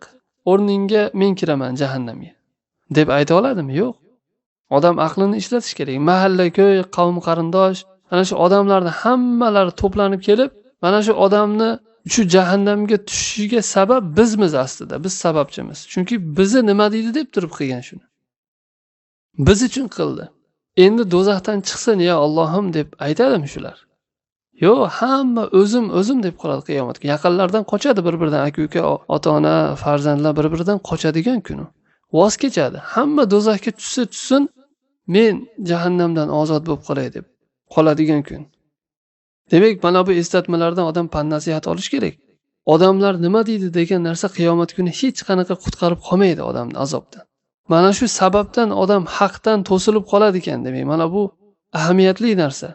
o'rningga men kiraman jahannamga deb ayta oladimi? Yo'q. Odam aqlini ishlatish kerak. Mahalla, ko'y, qavm, qarindosh, ana shu odamlarning hammalari to'planib kelib, mana shu odamni shu jahannamga tushishiga sabab bizmiz aslida. Biz sababchimiz. Chunki bizni nima deydi deb turib qilgan shuni. Biz uchun qildi. Endi do'zaxdan chiqsin ya Allohim deb aytadimi shular? Yo'q, hamma o'zim deb qoladi qiyomatga. Yaqinlardan qochadi bir-biridan, aka-uka, ota-ona, farzandlar bir-biridan qochadigan kun. Voz kechadi. Hamma do'zaxga tushsin, men jahannamdan ozod bo'lib qolay deb qoladigan kun. Demak, mana bu eslatmalardan odam pand-nasihat olish kerak. Odamlar nima deydi degan narsa qiyomat kuni hech qanaqa qutqarib qolmaydi odamni azobdan. Mana shu sababdan odam haqdan to'silib qoladi ekan, demak, mana bu ahamiyatli narsa.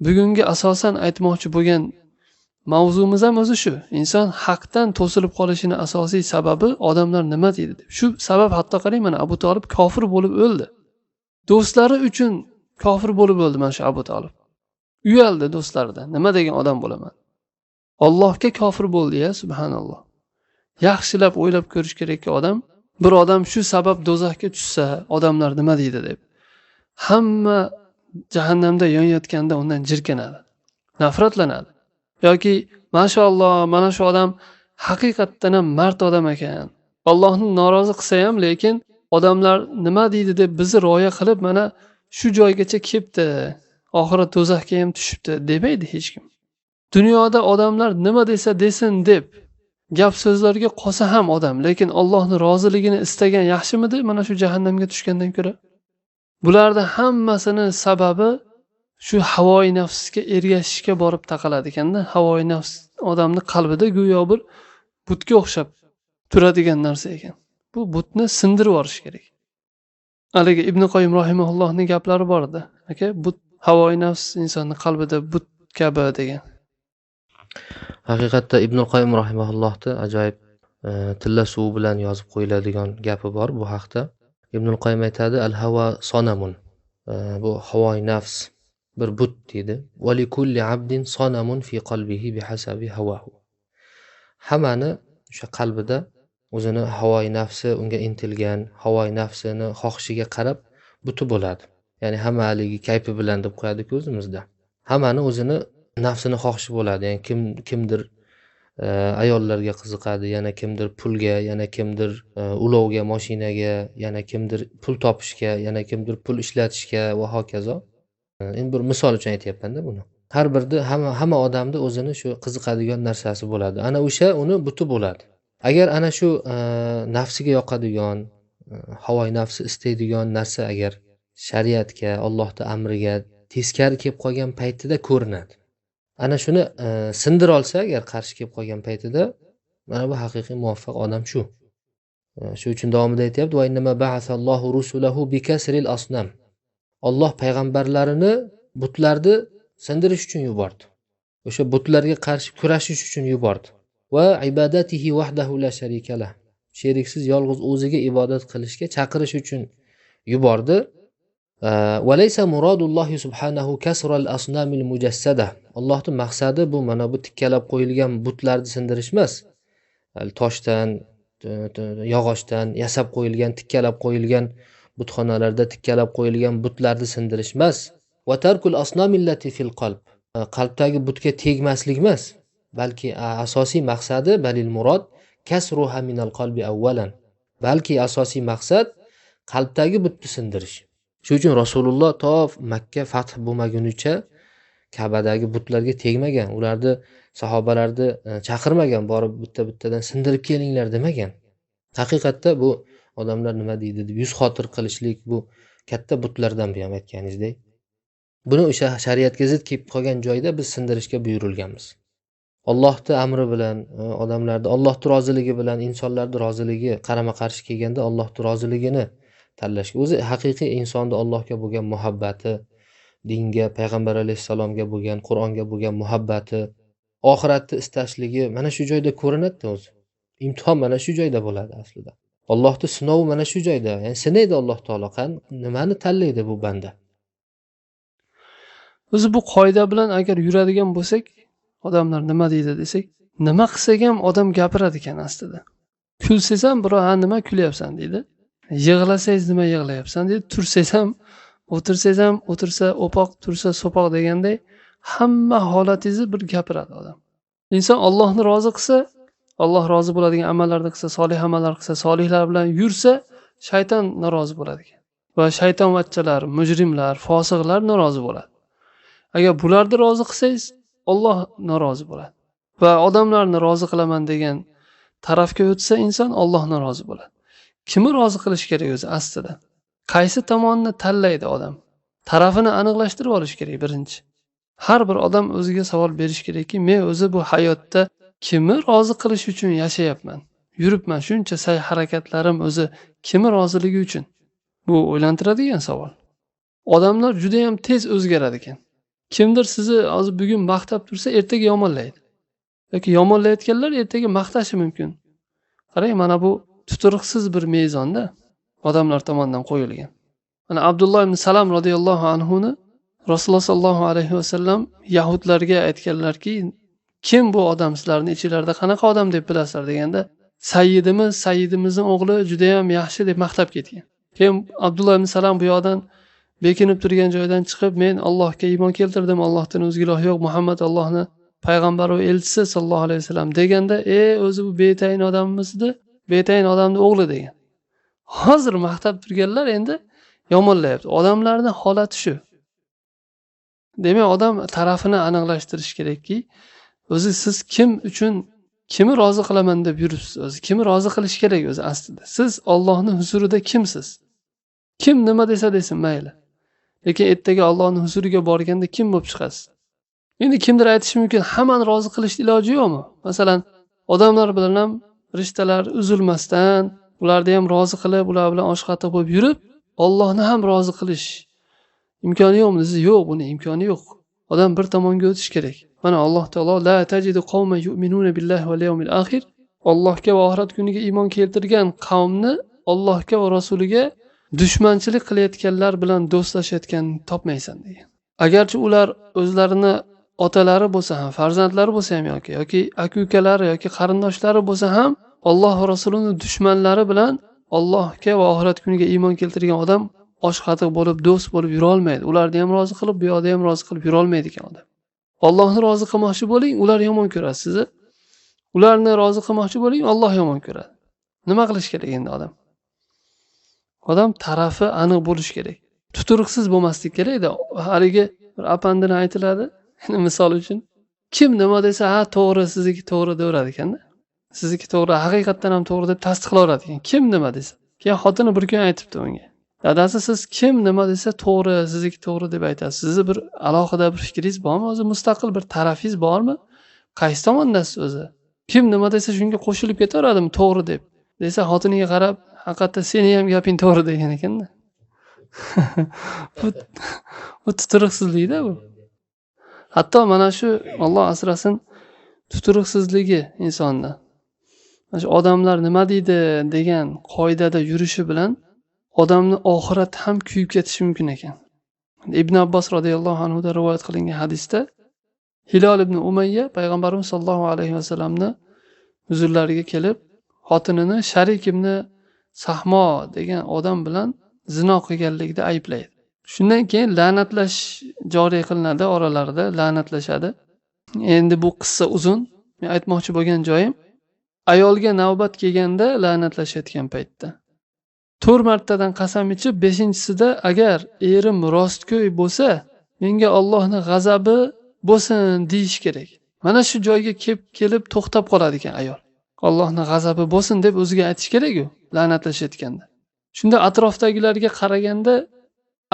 Bugungi asosan aytmoqchi bo'lgan mavzumiz ham o'zi shu. Inson haqdan to'silib qolishining asosiy sababi odamlar nima deydi deb. Shu sabab hatto qarang, mana Abu Talib kofir bo'lib o'ldi. Do'stlari uchun kofir bo'lib o'ldi mana shu Abu Talib. Uyaldi do'stlaridan. Nima degan odam bo'laman? Allohga kofir bo'ldi ya, subhanalloh. Yaxshilab o'ylab ko'rish kerakki odam, bir odam shu sabab do'zaxga tushsa, odamlar nima deydi deb. Hamma jahannamda yonayotganda undan jirkanadi. Nafratlanadi. Yoki mashalloh, mana shu odam haqiqatdan ham mard odam ekan. Allohni norozi qilsa ham, lekin odamlar nima deydi deb bizni rioya qilib mana shu joygacha kelibdi. Oxirat do'zaxga ham tushibdi demaydi hech kim. Dunyoda odamlar nima desa desin deb gap so'zlarga qolsa ham odam, lekin Allohning roziligini istagan yaxshimidi mana shu jahannamga tushgandan ko'ra? Bularning hammasini sababi shu havoi nafsga ergashishga borib taqaladi ekanda. Havoi nafs odamning qalbida go'yo bir butga o'xshab turadigan narsa ekan. Bu butni sindirib yuborish kerak. Haligi Ibn Qoyyim rahimahullohning gaplari bor edi. Aka, but havoi nafs insonning qalbida but kabi degan. Haqiqatda Ibn Qoyyim rahimahullohning ajoyib tilla suv bilan yozib qo'yiladigan gapi bor bu haqda. Ibn Qoyyim aytadi: "Al-hawa sonamun." Bu havoi nafs bir but deydi. "Va li kulli abdin sonamun fi qalbihi bihasabi hawahu." Hammani o'sha qalbida o'zini havoi nafsi unga intilgan, havoi nafsini xohishiga qarab buti bo'ladi. Ya'ni hamma haligi kayfi bilan deb qo'yadi-ku o'zimizda. Hammani o'zini nafsini xohishi bo'ladi. Ya'ni kimdir ayollarga qiziqadi, yana kimdir pulga, yana kimdir ulovga, mashinaga, yana kimdir pul topishga, yana kimdir pul ishlatishga va hokazo. Endi bir misol uchun aytayapman-da buni. Har birda hamma odamda o'zini shu qiziqadigan narsasi bo'ladi. Ana o'sha uni buti bo'ladi. Agar ana shu nafsiga yoqadigan, havoi nafsi istaydigan narsa agar shariatga, Allohning amriga teskari kelib qolgan paytida ko'rinadi. Ana shuni sindira olsa agar qarshi kelib qolgan paytida, mana bu haqiqiy muvaffaq odam shu. Shu uchun davomida aytayapti: "Va innama ba'asallohu rusulahu bikasril asnam." Alloh payg'ambarlarini butlarni sindirish uchun yubordi. O'sha butlarga qarshi kurashish uchun yubordi. Va ibadatihi wahdahu la sharika lah. Sheriksiz yolg'iz o'ziga ibodat qilishga chaqirish uchun yubordi. Va laysa muradullohi subhanahu kasral asnamil mujassada. Allohning maqsadi bu mana bu tikkalab qo'yilgan butlarni sindirish emas. Toshdan, yog'ochdan yasab qo'yilgan, tikkalab qo'yilgan butxonalarda tikkalab qo'yilgan butlarni sindirish emas. Va tarkul asnamillati fil qalb. Qalbdagi butga tegmaslik emas, balki asosiy maqsadi balil murad kasruha minal qalbi avvalan. Balki asosiy maqsad qalbdagi butni sindirish. Shuning uchun Rasululloh to Makka fath bo'lmagunicha Ka'badagi butlarga tegmagan, ularni sahobalarni chaqirmagan, borib bitta-bittadan sindirib kelinglar demagan. Haqiqatda bu odamlar nima deydi deb yuz xotir qilishlik bu katta butlardan bu ham aytganingizdek. Buni o'sha shariatga zid kelib qolgan joyda biz sindirishga buyurilganmiz. Allohning amri bilan, odamlarning Allohning roziligi bilan insonlarning roziligi qarama-qarshi kelganda Allohning roziligini tanlashga. O'zi haqiqiy insonda Allohga bo'lgan muhabbati, dinga, payg'ambar alayhissalomga bo'lgan, Qur'onga bo'lgan muhabbati, oxiratni istashligi mana shu joyda ko'rinadi o'zi. Imtihon mana shu joyda bo'ladi aslida. Allohning sinovi mana shu joyda. Ya'ni sinaydi Alloh taolo, nimani tanlaydi bu banda. O'zi bu qoida bilan agar yuradigan bo'lsak, odamlar nima deydi desak, nima qilsak ham odam gapiradi ekan aslida. Kulsangiz ham birov nima kulyapsan deydi. Yig'lasangiz nima yig'layapsan deydi. Tursangiz ham, o'tirsangiz ham, o'tirsa o'poq, tursa so'poq deganday hamma holatingizni bir gapiradi odam. Inson Allohni rozi qilsa, Alloh rozi bo'ladigan amallarni qilsa, solih amallar qilsa, solihlar bilan yursa, shayton norozi bo'ladi ekan. Va shaytonvachchalar, mujrimlar, fosiqlar norozi bo'ladi. Agar bularni rozi qilsangiz, Alloh norozi bo'ladi. Va odamlarni rozi qilaman degan tarafga o'tsa inson Allohni rozi bo'ladi. Kimni rozi qilish kerak o'zi aslida? Qaysi tomonni tanlaydi odam? Tarafini aniqlashtirib olish kerak birinchi. Har bir odam o'ziga savol berish kerakki, men o'zi bu hayotda kimni rozi qilish uchun yashayapman? Yuribman, shuncha sa'y-harakatlarim o'zi kimni roziligi uchun? Bu o'ylantiradigan savol. Odamlar juda ham tez o'zgaradi ekan. Kimdir sizni hozir bugun maqtab tursa, ertaga yomonlaydi. Yoki yomonlayotganlar ertaga maqtashi mumkin. Qarang, mana bu tuturiqsiz bir mezonda odamlar tomonidan qo'yilgan. Mana Abdulloh ibn Salam radhiyallohu anhu ni Rasululloh sallallohu alayhi vasallam yahudlarga aytganlarki, kim bu odam sizlarning ichingizda qanaqa odam deb bilasizlar deganda, sayyidimizning o'g'li juda ham yaxshi deb maqtab ketgan. Keyin Abdulloh ibn Salam bu yoqdan bekinib turgan joydan chiqib, men Allohga iymon keltirdim, Allohdan o'zga iloh yo'q, Muhammad Allohning payg'ambari va elchisi sallallohu alayhi vasallam deganda, o'zi bu betayin odamimizdi, betayin odamning o'g'li degan. Hozir maqtab turganlar endi yomonlayapti. Odamlarning holati shu. Demak, odam tarafini aniqlashtirish kerakki, o'zi siz kim uchun kimni rozi qilaman deb yuribsiz? O'zi kimni rozi qilish kerak o'zi aslida? Siz Allohning huzurida kimsiz? Kim nima desa desin mayli. Lekin ertaga Allohning huzuriga borganda kim bo'lib chiqasiz? Endi kimdir aytishi mumkin, hammani rozi qilish iloji yo'qmi? Masalan, odamlar bilan ham rishtalar uzilmasdan, ularni ham rozi qilib, ular bilan oshqatiq bo'lib yurib, Allohni ham rozi qilish imkoni yo'qmi? Yo'q, buni imkoni yo'q. Odam bir tomonga o'tish kerak. Mana Alloh taolo la tajidu qauman yu'minuna billahi wal yawmil akhir. Allohga va oxirat kuniga iymon keltirgan qavmni Allohga va rasuliga dushmanchilik qilayotganlar bilan do'stlashayotgan topmaysan degan. Agarchi ular o'zlarini otalari bo'lsa ham, farzandlari bo'lsa ham yoki aka-ukalari yoki qarindoshlari bo'lsa ham, Alloh va rasulining dushmanlari bilan Allohga va oxirat kuniga iymon keltirgan odam oshqatiq bo'lib, do'st bo'lib yura olmaydi. Ularni ham rozi qilib, bu yoqda ham rozi qilib yura olmaydi ekan odam. Allohni rozi qilmoqchi bo'ling, ular yomon ko'radi sizni. Ularni rozi qilmoqchi bo'ling, Alloh yomon ko'radi. Nima qilish kerak endi odam? Odam tarafi aniq bo'lish kerak. Tuturiqsiz bo'lmaslik kerak-da. Haligi bir apandini aytiladi. Misol uchun, kim nima desa, ha to'g'ri, sizniki to'g'ri deyveradi ekanda. Sizniki to'g'ri, haqiqatdan ham to'g'ri deb tasdiqlayveradi ekan. Kim nima desa. Keyin xotini bir kun aytibdi unga. Dadasi, siz kim nima desa to'g'ri, sizniki to'g'ri deb aytasiz. Sizni bir alohida bir fikringiz bormi? O'zi mustaqil bir tarafingiz bormi? Qaysi tomondasiz o'zi? Kim nima desa shunga qo'shilib ketaveradimi to'g'ri deb? Desa xotiniga qarab, haqiqatda seni ham gaping to'g'ri degan ekanda. Bu tuturiqsizlikda bu. Hatto mana shu Alloh asrasin tuturiqsizligi insonni. Mana shu odamlar nima deydi degan qoidada yurishi bilan odamni oxirat ham kuyib ketishi mumkin ekan. Ibn Abbos radhiyallohu anhu da rivoyat qilingan hadisda Hilol ibn Umayya payg'ambarimiz sollallohu alayhi vasallamni huzurlariga kelib, xotinini Sharik ibn Sahmo degan odam bilan zino qilganlikda ayblaydi. Shundan keyin la'natlash joriy qilinadi, oralarida la'natlashadi. Endi bu qissa uzun. Men aytmoqchi bo'lgan joyim, ayolga navbat kelganda la'natlashayotgan paytda 4 martadan qasam ichib, 5-chisida agar erim rostgo'y bo'lsa, menga Allohning g'azabi bo'lsin deyish kerak. Mana shu joyga kelib to'xtab qoladi ekan ayol. Allohning g'azabi bo'lsin deb o'ziga aytish kerak-ku, la'natlashayotganda. Shunda atrofdagilarga qaraganda,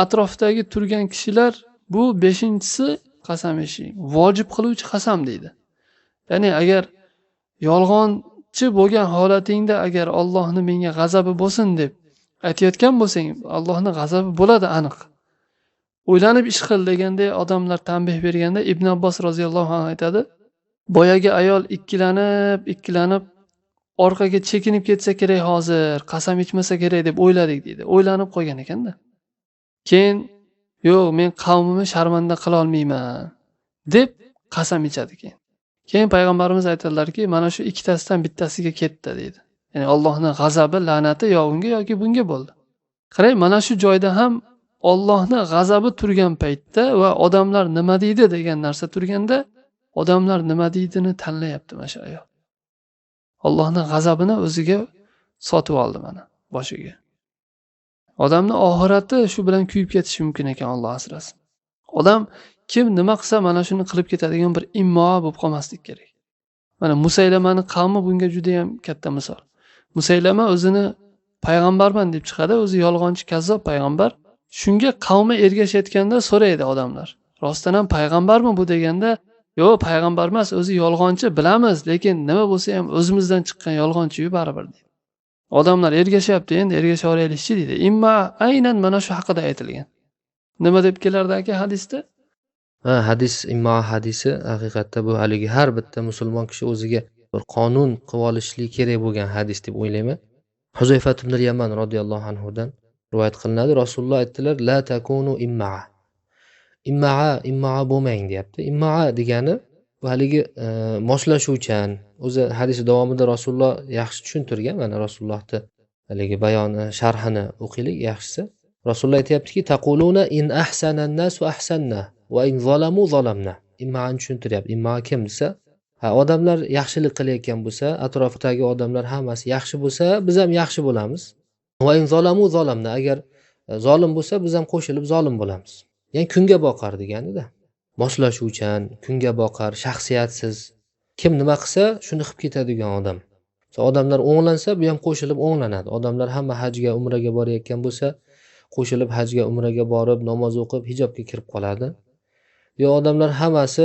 atrofdagi turgan kishilar bu 5-chisi qasam iching, vojib qiluvchi qasam deydi. Ya'ni agar yolg'onchi bo'lgan holatingda agar Allohning menga g'azabi bo'lsin deb aytayotgan bo'lsang, Allohning g'azabi bo'ladi aniq. O'ylanib ish qil deganday odamlar tanbeh berganda Ibn Abbos roziyallohu anhu aytadi, boyagi ayol ikkilanib orqaga chekinib ketsa kerak hozir, qasam ichmasa kerak deb o'yladik deydi. O'ylanib qo'ygan ekanda. Keyin yo'q, men qavmimni sharmanda qila olmayman deb qasam ichadi keyin. Keyin payg'ambarimiz aytadilarki, mana shu ikkitasidan bittasiga ketdi deydi. Ya'ni Allohning g'azabi, la'nati yo unga yoki bunga bo'ldi. Qarang, mana shu joyda ham Allohning g'azabi turgan paytda va odamlar nima deydi degan narsa turganda, odamlar nima deydini tanlayapti mana shu ayol. Allohning g'azabini o'ziga sotib oldi mana boshiga. Odamning oxirati shu bilan kuyib ketishi mumkin ekan, Alloh asrasin. Odam kim nima qilsa mana shuni qilib ketadigan bir immoa bo'lib qolmaslik kerak. Mana Musaylamani qavmi bunga juda ham katta misol. Musaylama o'zini payg'ambarman deb chiqadi, o'zi yolg'onchi, kazzob payg'ambar. Shunga qavmi ergashayotganda so'raydi odamlar. Rostdan ham payg'ambarmi bu deganda, yo'q, payg'ambar emas, o'zi yolg'onchi, bilamiz, lekin nima bo'lsa ham o'zimizdan chiqqan yolg'onchi-yu baribir deydi. Odamlar ergashyapti, endi ergashaveraylikchi deydi. Imma aynan mana shu haqida aytilgan. Nima deb kelardi aka hadisda? Hadis immo hadisi haqiqatda bu haligi har bitta musulmon kishi o'ziga bir qonun qilib olishi kerak bo'lgan hadis deb o'ylayman. Huzayfa ibn Yaman radhiyallohu anhudan rivoyat qilinadi. Rasululloh aytdilar: "La takunu imma'a." Imma'a bo'lmang deyapti. Imma'a degani bu haligi moslashuvchan. O'zi hadis davomida Rasululloh yaxshi tushuntirgan. Mana Rasulullohning haligi bayoni, sharhini o'qiylik yaxshisi. Rasululloh aytayaptiki: "Taquluna in ahsana an-nasu ahsanna va in zalamu zalamna." Imma'ni tushuntiryapti. Imma kim desa, odamlar yaxshilik qilayotgan bo'lsa, atrofdagi odamlar hammasi yaxshi bo'lsa, biz ham yaxshi bo'lamiz. Va in zalamu zalamna, agar zolim bo'lsa, biz ham qo'shilib zolim bo'lamiz. Ya'ni kunga boqar deganida. Moslashuvchan, kunga boqar, shaxsiyatsiz. Kim nima qilsa, shuni qilib ketadigan odam. Odamlar o'nglansa, bu ham qo'shilib o'nglanadi. Odamlar hamma hajga, umraga borayotgan bo'lsa, qo'shilib hajga, umraga borib, namoz o'qib, hijobga kirib qoladi. Yo odamlar hammasi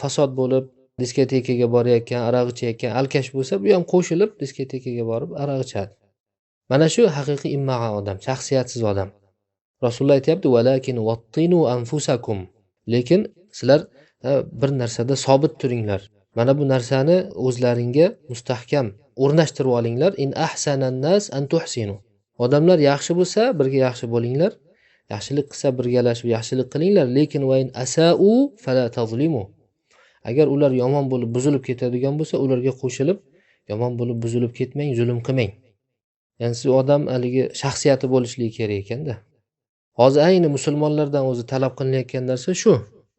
fasod bo'lib, diskotekaga borayotgan, aroq ichayotgan, alkash bo'lsa, bu ham qo'shilib diskotekaga borib aroq ichadi. Mana shu haqiqiy imma'a odam, shaxsiyatsiz odam. Rasululloh aytayapti: "Valakin wattinu anfusakum." Lekin sizlar bir narsada sobit turinglar. Mana bu narsani o'zlaringga mustahkam o'rnashtirib olinglar. In ahsanan nas an tuhsinu. Odamlar yaxshi bo'lsa, birga yaxshi bo'linglar. Yaxshilik qilsa birgalashib yaxshilik qilinglar. Lekin va in asa'u fala tazlimu. Agar ular yomon bo'lib buzilib ketadigan bo'lsa, ularga qo'shilib yomon bo'lib buzilib ketmang, zulm qilmang. Ya'ni siz odam haligi shaxsiyati bo'lishligi kerak ekanda. Hozir ayni musulmonlardan o'zi talab qilinayotgan narsa shu: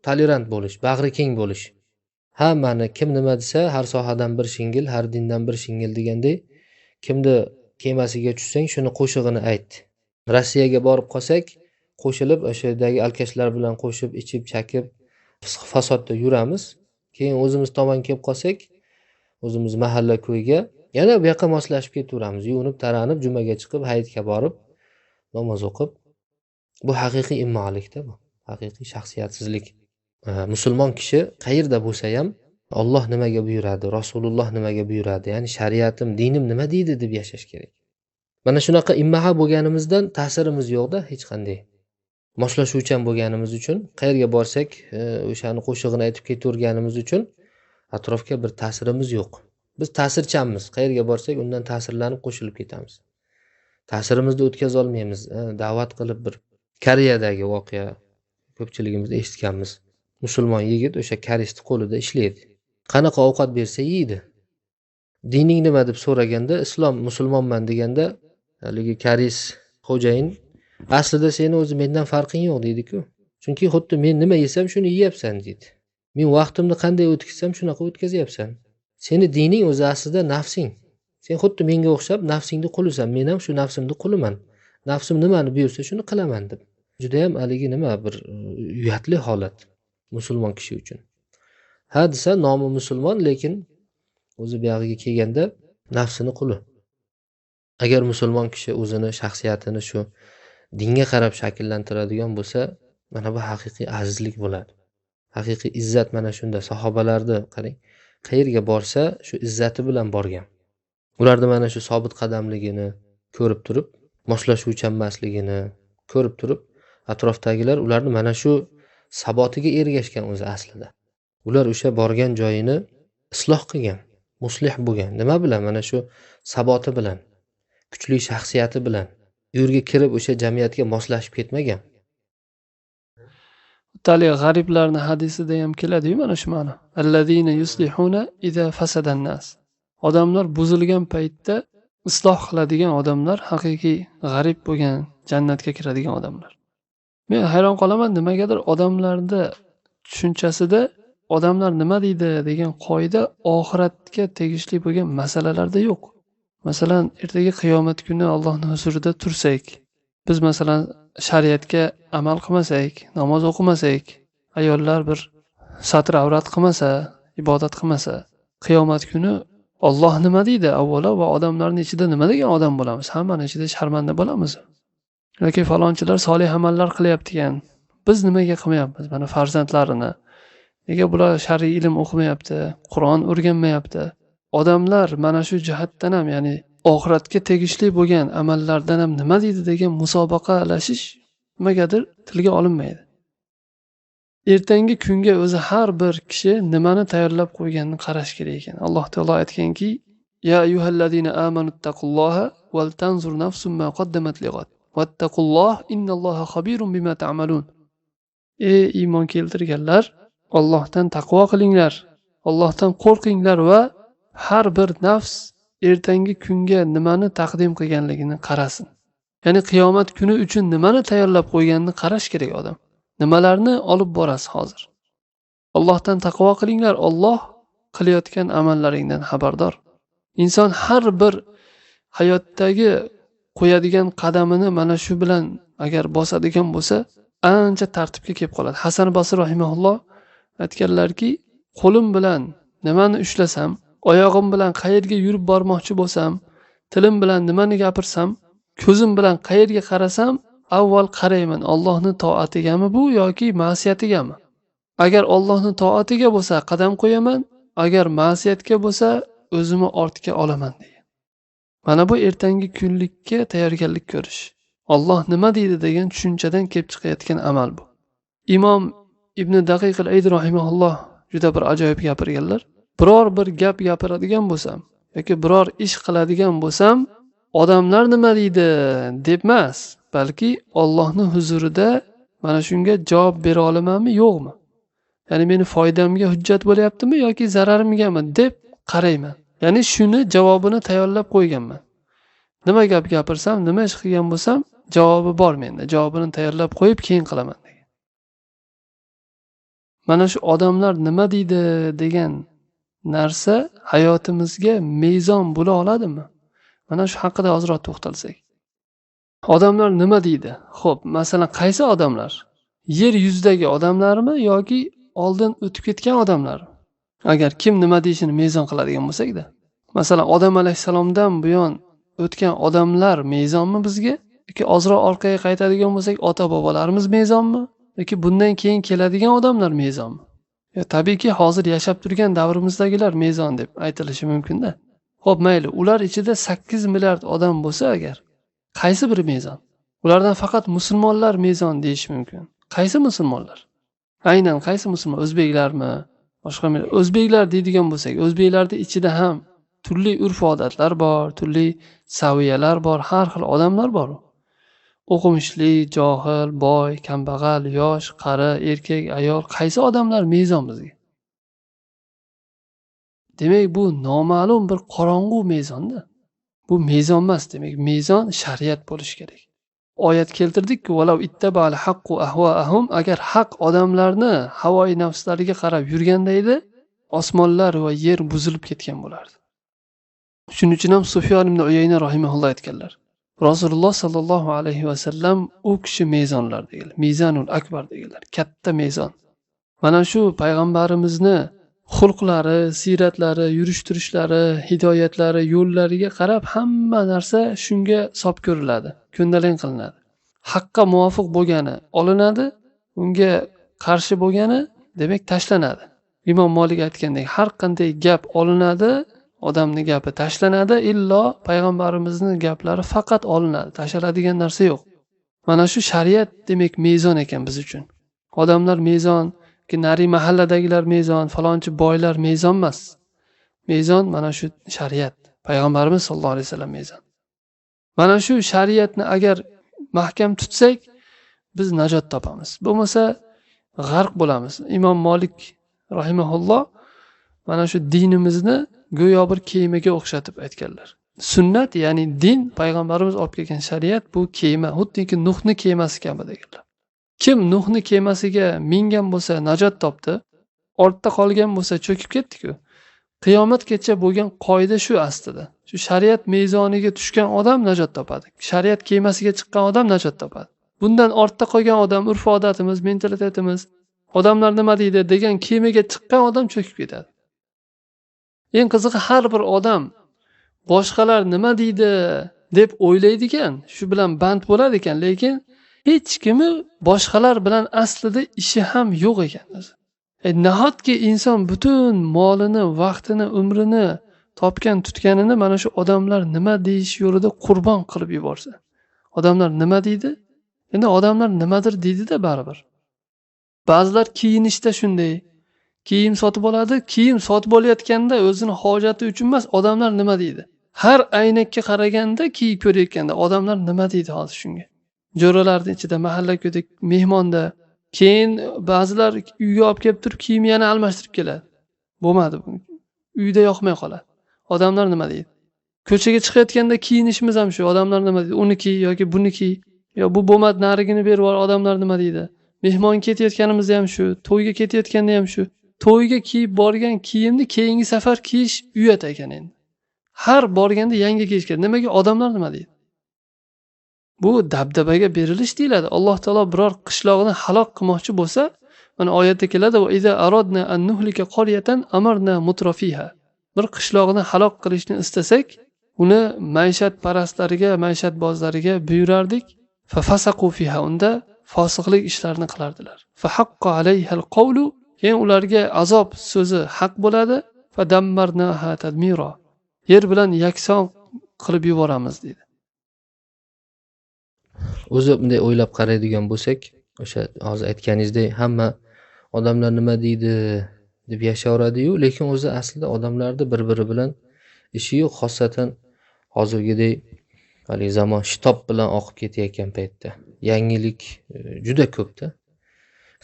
tolerant bo'lish, bag'ri keng bo'lish. Hammani kim nima desa, har sohadan bir shingil, har dindan bir shingil degandek, kimni kemasiga tushsang, shuni qo'shig'ini ayt. Rossiyaga borib qolsak, qo'shilib o'sha yerdagi alkashlar bilan qo'shib, ichib, chakib, fasodda yuramiz. Keyin o'zimiz tomon kelib qolsak, o'zimiz mahalla ko'yga yana bu yoqqa moslashib ketaveramiz. Yuvinib, taranib, jumaga chiqib, hayitga borib, namoz o'qib. Bu haqiqiy immolikda bu. Haqiqiy shaxsiyatsizlik. Musulmon kishi qayerda bo'lsa ham Alloh nimaga buyuradi, Rasululloh nimaga buyuradi, ya'ni shariatim, dinim nima deydi deb yashash kerak. Mana shunaqa immaha bo'lganimizdan ta'sirimiz yo'qda hech qanday. Moslashuvchan bo'lganimiz uchun, qayerga borsak, o'shani qo'shig'ini aytib ketaverganimiz uchun atrofga bir ta'sirimiz yo'q. Biz ta'sirchanmiz. Qayerga borsak, undan ta'sirlanib qo'shilib ketamiz. Ta'sirimizni o'tkaza olmaymiz. Da'vat qilib bir Koreyadagi voqea ko'pchiligimiz eshitganmiz. Musulmon yigit o'sha koreysning qo'lida ishlaydi. Qanaqa ovqat bersa yeydi. Dining nima deb so'raganda, islom, musulmonman deganda, haligi koreys xo'jayin aslida seni o'zi mendan farqing yo'q deydi-ku. Chunki xuddi men nima yesam shuni yeyapsan deydi. Men vaqtimni qanday o'tkazsam shunaqa o'tkazyapsan. Seni dining o'zi aslida nafsing. Sen xuddi menga o'xshab nafsingni qulisan. Men ham shu nafsimni quliman. Nafsim nimani buyursa shuni qilaman deb. Juda ham haligi nima bir uyatli holat musulmon kishi uchun. Ha desa nomi musulmon, lekin o'zi bu yog'iga kelganda nafsini quli. Agar musulmon kishi o'zini shaxsiyatini shu dinga qarab shakllantiradigan bo'lsa, mana bu haqiqiy azizlik bo'ladi. Haqiqiy izzat mana shunda. Sahobalarni qarang, qayerga borsa shu izzati bilan borgan. Ularda mana shu sobit qadamligini ko'rib turib, moslashuvchan emasligini ko'rib turib, atrofdagilar ularni mana shu sabotiga ergashgan o'zi aslida. Ular o'sha borgan joyini isloh qilgan, muslih bo'lgan. Nima bilan? Mana shu saboti bilan, kuchli shaxsiyati bilan u yerga kirib o'sha jamiyatga moslashib ketmagan. Tali g'ariblarni hadisida ham keladi-yu mana shu ma'no. Allazina yuslihuna idza fasadan nas. Odamlar buzilgan paytda isloh qiladigan odamlar haqiqiy g'arib bo'lgan, jannatga kiradigan odamlar. Men hayron qolaman, nimagadir odamlarda tushunchasida odamlar nima deydi degan qoida oxiratga tegishli bo'lgan masalalarda yo'q. Masalan, ertaga qiyomat kuni Allohning huzurida tursak, biz masalan shariatga amal qilmasak, namoz o'qimasak, ayollar bir satr avrat qilmasa, ibodat qilmasa, qiyomat kuni Alloh nima deydi avvalo va odamlarning ichida nima degan odam bo'lamiz? Hammaning ichida sharmanda bo'lamiz. Yoki falonchilar solih amallar qilyapti ekan. Biz nimaga qilmayapmiz? Mana farzandlarini. Nega bular shar'iy ilm o'qimayapti, Qur'on o'rganmayapti? Odamlar mana shu jihatdan ham, ya'ni oxiratga tegishli bo'lgan amallardan ham nima deydi degan musobaqalashish nimagadir tilga olinmaydi. Ertangi kunga o'zi har bir kishi nimani tayyorlab qo'yganini qarash kerak ekan. Alloh taolo aytganki: "Ya ayyuhallazina amanutaqulloha wal tanzur nafsum ma qaddamat lighat wattaqulloh innalloha xabirun bima ta'malun." Ey iymon keltirganlar, Allohdan taqvo qilinglar, Allohdan qo'rqinglar va har bir nafs ertangi kunga nimani taqdim qilganligini qarasin. Ya'ni qiyomat kuni uchun nimani tayyorlab qo'yganini qarash kerak odam. Nimalarni olib borasiz hozir? Allohdan taqvo qilinglar, Alloh qilayotgan amallaringdan xabardor. Inson har bir hayotdagi qo'yadigan qadamini mana shu bilan agar bosadigan bo'lsa, ancha tartibga kelib qoladi. Hasan Basri rahimahulloh aytganlarki, qo'lim bilan nimani ushlasam, oyog'im bilan qayerga yurib bormoqchi bo'lsam, tilim bilan nimani gapirsam, ko'zim bilan qayerga qarasam, avval qarayman, Allohning toatigami bu yoki ma'siyatigami? Agar Allohning toatiga bo'lsa, qadam qo'yaman, agar ma'siyatga bo'lsa, o'zimni ortga olaman degan. Mana bu ertangi kunlikka tayyorgarlik ko'rish. Alloh nima deydi degan tushunchadan kelib chiqayotgan amal bu. Imom Ibn Daqiq al-Ayd rahimahulloh juda bir ajoyib gapirganlar. Biror bir gap gapiradigan bo'lsam yoki biror ish qiladigan bo'lsam, odamlar nima deydi deb emas, balki Allohning huzurida mana shunga javob bera olamanmi, yo'qmi? Ya'ni meni foydamga hujjat bo'lyaptimi yoki zararimgami deb qarayman. Ya'ni shuni javobini tayyorlab qo'yganman. Nima gap gapirsam, nima ish qilgan bo'lsam, javobi bor menda. Javobini tayyorlab qo'yib keyin qilaman degan. Mana shu odamlar nima deydi degan narsa hayotimizga mezon bo'la oladimi? Mana shu haqida ozroq to'xtalsak. Odamlar nima deydi? Xo'p, masalan, qaysi odamlar? Yer yuzidagi odamlarmi yoki oldin o'tib ketgan odamlarmi? Agar kim nima deyishini mezon qiladigan bo'lsak-da. Masalan, Odam alayhisalomdan buyon o'tgan odamlar mezonmi bizga? Yoki ozroq orqaga qaytadigan bo'lsak, ota-bobolarimiz mezonmi? Yoki bundan keyin keladigan odamlar mezonmi? Ya tabiiyki hozir yashab turgan davrimizdagilar mezon deb aytilishi mumkin-da. Xo'p, mayli, ular ichida 8 milliard odam bo'lsa agar, qaysi biri mezon? Ulardan faqat musulmonlar mezon deyish mumkin. Qaysi musulmonlar? Aynan qaysi musulmon? O'zbeklarmi? Boshqa millat? O'zbeklar deydigan bo'lsak, o'zbeklarning ichida ham turli urf-odatlar bor, turli saviyalar bor, har xil odamlar bor. O'qimishli, johil, boy, kambag'al, yosh, qari, erkak, ayol, qaysi odamlar mezon bizga? Demak, bu noma'lum bir qorong'u mezonda. Bu mezon emas, demak, mezon shariat bo'lishi kerak. Oyat keltirdik-ku, "Valau ittabal haqqu ahwaahum", agar haq odamlarni havoi nafslariga qarab yurganda edi, osmonlar va yer buzilib ketgan bo'lardi. Shuning uchun ham Sufyon ibn Uyayna rahimahulloh aytganlar. Rasululloh sallallohu alayhi va sallam u kishi mezonlar deganlar. Mizanul akbar deganlar. Katta mezon. Mana shu payg'ambarimizni xulqlari, siratlari, yurish-turishlari, hidoyatlari, yo'llariga qarab hamma narsa shunga hisob ko'riladi, ko'ndalang qilinadi. Haqqa muvofiq bo'lgani olinadi, unga qarshi bo'lgani demak tashlanadi. Imom Malik aytgandek, har qanday gap olinadi, odamning gapi tashlanadi, illo payg'ambarimizning gaplari faqat olinadi, tashladigan narsa yo'q. Mana shu shariat demak mezon ekan biz uchun. Odamlar mezon, nari mahalladagilar mezon, falonchi boylar mezon emas. Mezon mana shu shariat. Payg'ambarimiz sollallohu alayhi vasallam mezon. Mana shu shariatni agar mahkam tutsak, biz najot topamiz. Bo'lmasa g'arq bo'lamiz. Imom Molik rahimahulloh mana shu dinimizni go'yo bir kemaga o'xshatib aytganlar. Sunnat, ya'ni din, payg'ambarimiz olib kelgan shariat bu kema, xuddiki Nuhning kemasi kabi deganlar. Kim Nuhning kemasiga mingan bo'lsa najot topdi, ortda qolgan bo'lsa cho'kib ketdi-ku. Qiyomatgacha bo'lgan qoida shu aslida. Shu shariat mezoniga tushgan odam najot topadi. Shariat kemasiga chiqqan odam najot topadi. Bundan ortda qolgan odam, urf-odatimiz, mentalitetimiz, odamlar nima deydi degan kemaga chiqqan odam cho'kib ketadi. Eng qizig'i, har bir odam boshqalar nima deydi deb o'ylaydi ekan, shu bilan band bo'lar ekan, lekin hech kimi boshqalar bilan aslida ishi ham yo'q ekan. Nahotki inson butun molini, vaqtini, umrini topgan, tutganini mana shu odamlar nima deyish yo'lida qurbon qilib yuborsa. Odamlar nima deydi? Endi odamlar nimadir deydi-da baribir. Ba'zilar kiyinishda shunday, kiyim sotib oladi, kiyim sotib olayotganda o'zini hojati uchun emas, odamlar nima deydi? Har aynakka qaraganda, kiyib ko'rayotganda odamlar nima deydi hozir shunga? Jo'ralarning ichida, mahalla-ko'yda, mehmonda, keyin ba'zilar uyga olib kelib turib kiyimni yana almashtirib keladi. Bo'lmadi bu. Uyda yoqmay qoladi. Odamlar nima deydi? Ko'chaga chiqayotganda kiyinishimiz ham shu. Odamlar nima deydi? Uniki yoki buniki, yo bu bo'lmadi, narigini berib yubor, odamlar nima deydi? Mehmon ketayotganimizda ham shu, to'yga ketayotganda ham shu. To'yga kiyib borgan kiyimni keyingi safar kiyish uyat ekan endi. Har borganda yangi kiyish kerak. Nimaga? Odamlar nima deydi? Bu dabdabaga berilish deyiladi. Alloh taolo biror qishloqni halok qilmoqchi bo'lsa, mana oyatda keladi: "Va iza aradna an nuhlika qaryatan amarna mutrafiha." Bir qishloqni halok qilishni istasak, uni maishat parastlariga, maishatbozlariga buyurardik. Fa fasaqu fiha, unda fosiqlik ishlarini qilardilar. Fa haqqo alayhal qawlu, keyin ularga azob so'zi haq bo'ladi. Fa dammarnaha tadmira, yer bilan yakson qilib yuboramiz dedi. O'zi bunday o'ylab qaraydigan bo'lsak, o'sha hozir aytganingizdek, hamma odamlar nima deydi deb yashayveradi-yu, lekin o'zi aslida odamlarning bir-biri bilan ishi yo'q, xosatan hozirgidek hali zamon shitob bilan oqib ketayotgan paytda yangilik juda ko'pda.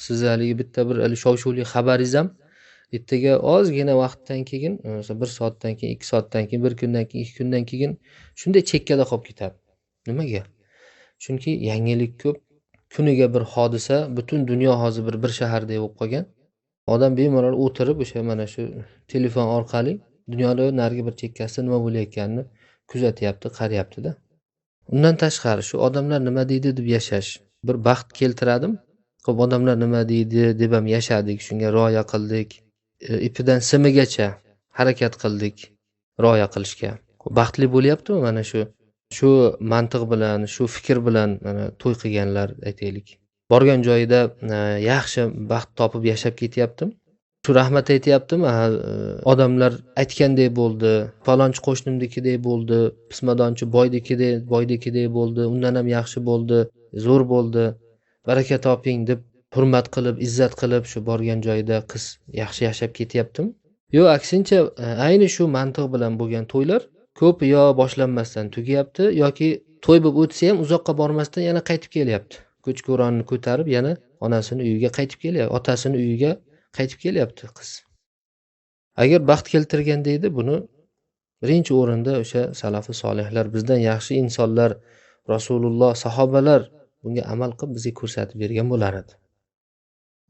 Siz haligi bitta bir shov-shuvli xabaringiz ham ertaga ozgina vaqtdan keyin, masalan 1 soatdan keyin, 2 soatdan keyin, 1 kundan keyin, 2 kundan keyin shunday chekkada qolib ketadi. Nimaga? Chunki yangilik ko'p. Kuniga bir hodisa, butun dunyo hozir bir shaharda bo'lib qolgan. Odam bemalol o'tirib o'sha mana shu telefon orqali dunyoda narigi bir chekkasida nima bo'layotganini kuzatyapti, qarayapti-da. Undan tashqari shu odamlar nima deydi deb yashash bir baxt keltiradimi? Xo'p, odamlar nima deydi deb ham yashadik, shunga rioya qildik. Ipidan simigacha harakat qildik rioya qilishga. Baxtli bo'lyaptimi mana shu mantiq bilan, shu fikr bilan mana to'y qilganlar aytaylik. Borgan joyida yaxshi baxt topib yashab ketyaptimi? Shu rahmat aytayaptimi? Odamlar aytgandek bo'ldi, falonchi qo'shnimnikidek bo'ldi, pismadonchi boydekidek bo'ldi, undan ham yaxshi bo'ldi, zo'r bo'ldi, baraka toping deb hurmat qilib, izzat qilib shu borgan joyida qiz yaxshi yashab ketyaptimi? Yo'q, aksincha ayni shu mantiq bilan bo'lgan to'ylar ko'p yo boshlanmasdan tugayapti yoki to'y bo'lib o'tsa ham uzoqqa bormasdan yana qaytib kelyapti. Ko'ch-ko'ronni ko'tarib yana onasini uyiga qaytib kelyapti, otasini uyiga qaytib kelyapti qiz. Agar baxt keltirgan deydi, buni birinchi o'rinda o'sha salafi solihlar, bizdan yaxshi insonlar, Rasululloh, sahobalar bunga amal qilib bizga ko'rsatib bergan bo'lar edi.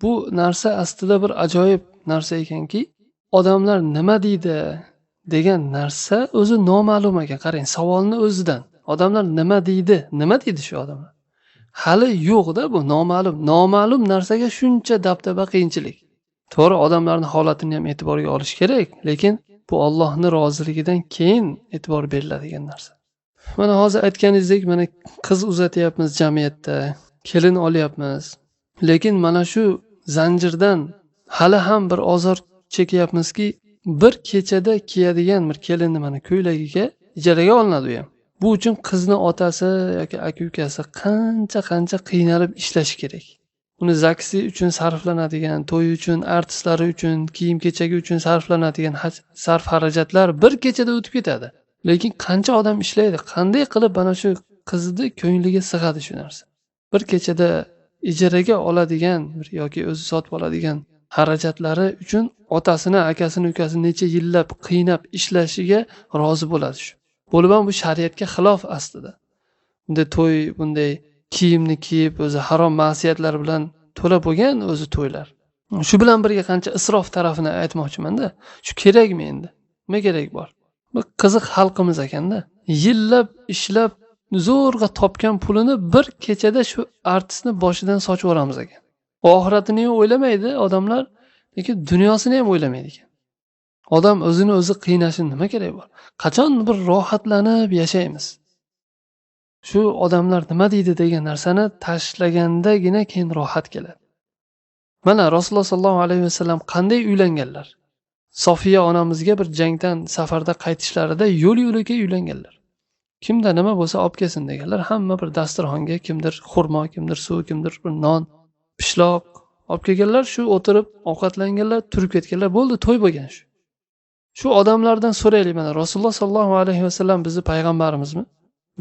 Bu narsa aslida bir ajoyib narsa ekanki, odamlar nima deydi degan narsa o'zi noma'lum ekan. Qarang, savolni o'zidan. Odamlar nima deydi? Nima deydi shu odamlar? Hali yo'q-da, bu noma'lum. Noma'lum narsaga shuncha dabdaba, qiyinchilik. To'g'ri, odamlarning holatini ham e'tiborga olish kerak, lekin bu Allohning roziligidan keyin e'tibor beriladigan narsa. Mana hozir aytganingizdek, mana qiz uzatyapmiz jamiyatda, kelin olyapmiz. Lekin mana shu zanjirdan hali ham bir ozor chekyapmizki, bir kechada kiyadigan bir kelinni mana ko'ylagiga ijaraga olinadi u ham. Bu uchun qizni otasi yoki aka ukasi qancha qiynalib ishlashi kerak. Uni zaksi uchun sarflanadigan, to'y uchun, artistlari uchun, kiyim-kechagi uchun sarflanadigan sarf xarajatlar bir kechada o'tib ketadi. Lekin qancha odam ishlaydi, qanday qilib mana shu qizni ko'ngliga sig'adi shu narsa. Bir kechada ijaraga oladigan yoki o'zi sotib oladigan xarajatlari uchun otasini, akasini, ukasini necha yillab qiynab ishlashiga rozi bo'ladi shu. Bo'lib ham bu shariatga xilof aslida. Bunday to'y, bunday kiyimni kiyib, o'zi harom ma'siyatlar bilan to'la bo'lgan o'zi to'ylar. Shu bilan birga qancha isrof tarafini aytmoqchiman-da. Shu kerakmi endi? Nima kerak bor? Bu qiziq xalqimiz ekanda. Yillab ishlab zo'rg'a topgan pulini bir kechada shu artistni boshidan sochib yuboramiz ekan. Oxiratini ham o'ylamaydi odamlar, lekin dunyosini ham o'ylamaydi ekan. Odam o'zini o'zi qiynashi nima kerak bor? Qachon bir rohatlanib yashaymiz? Shu odamlar nima deydi degan narsani tashlagandagina keyin rohat keladi. Mana Rasululloh sollallohu alayhi vasallam qanday uylanganlar? Sofiya onamizga bir jangdan, safarda qaytishlarida yo'l-yo'lakay uylanganlar. Kimda nima bo'lsa olib kelsin deganlar. Hamma bir dasturxonga kimdir xurmo, kimdir suv, kimdir bir non, pishloq olib kelganlar. Shu o'tirib ovqatlanganlar, turib ketganlar. Bo'ldi, to'y bo'lgan shu. Shu odamlardan so'raylik, mana Rasululloh sollallohu alayhi vasallam bizni payg'ambarimizmi?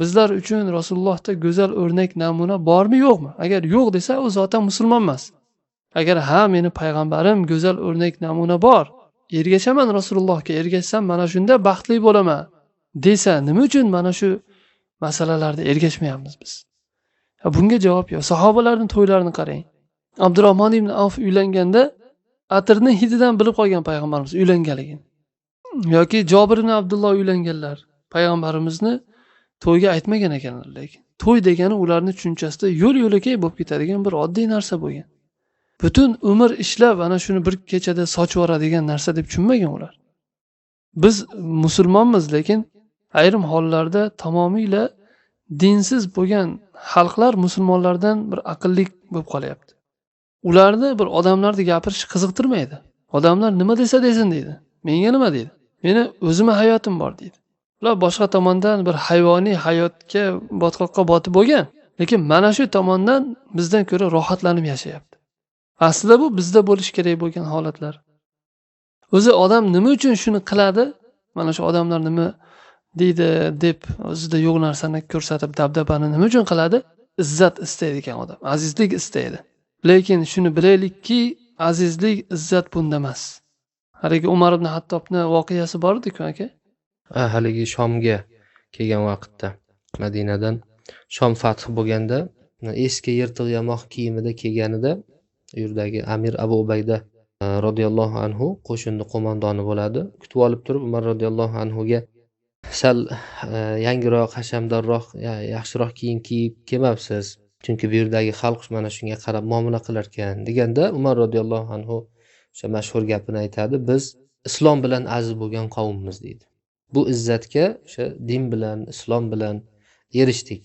Bizlar uchun Rasulullohda go'zal o'rnak namuna bormi, yo'qmi? Agar yo'q desa, u zotan musulmon emas. Agar ha, meni payg'ambarim go'zal o'rnak namuna bor, ergashaman Rasulullohga, ergashsam mana shunda baxtli bo'laman desa, nima uchun mana shu masalalarda ergashmayapmiz biz? Bunga javob yo'q. Sahobalarning to'ylarini qarang. Abdurrahmon ibn Avf uylanganda atirning hididan bilib qolgan payg'ambarimiz uylanganligini. Yoki Jobir ibn Abdulloh uylanganlar. Payg'ambarimizni to'yga aytmagan ekanlar, lekin to'y degani ularning tushunchasida yo'l-yo'lakay bo'lib ketadigan bir oddiy narsa bo'lgan. Butun umr ishlab ana shuni bir kechada sochib yuboradigan narsa deb tushunmagan ular. Biz musulmonmiz, lekin ayrim hollarda tamomiyla dinsiz bo'lgan xalqlar musulmonlardan bir aqlli bo'lib qolyapti. Ularni bir odamlarni gapirish qiziqtirmaydi. Odamlar nima desa desin deydi. Menga nima deydi? Meni o'zimga hayotim bor deydi. Ular boshqa tomondan bir hayvoniy hayotga botqoqqa botib bo'lgan, lekin mana shu tomondan bizdan ko'ra rohatlanib yashayapti. Aslida bu bizda bo'lish kerak bo'lgan holatlar. O'zi odam nima uchun shuni qiladi? Mana shu odamlar nima deydi deb o'zida yo'q narsani ko'rsatib dabdabani nima uchun qiladi? Izzat istaydi ekan odam, azizlik istaydi. Lekin shuni bilaylikki, azizlik, izzat bunda emas. Haligi Umar ibn Hattobning voqeasi bor edi-ku aka. Haligi Shomga kelgan vaqtda Madinadan Shom fath bo'lganda eski yirtiq yamoq kiyimida kelganida u yerdagi Amir Abu Ubayda radhiyallohu anhu qo'shinning qo'mondoni bo'ladi. Kutib olib turib Umar radhiyallohu anhuga sal yangiroq, hashamdorroq, yaxshiroq kiyim kiyib kelmabsiz. Chunki bu yerdagi xalq mana shunga qarab muomala qilar ekan deganda Umar radhiyallohu anhu o'sha mashhur gapini aytadi. Biz islom bilan aziz bo'lgan qavmimiz deydi. Bu izzatga o'sha din bilan, islom bilan erishdik.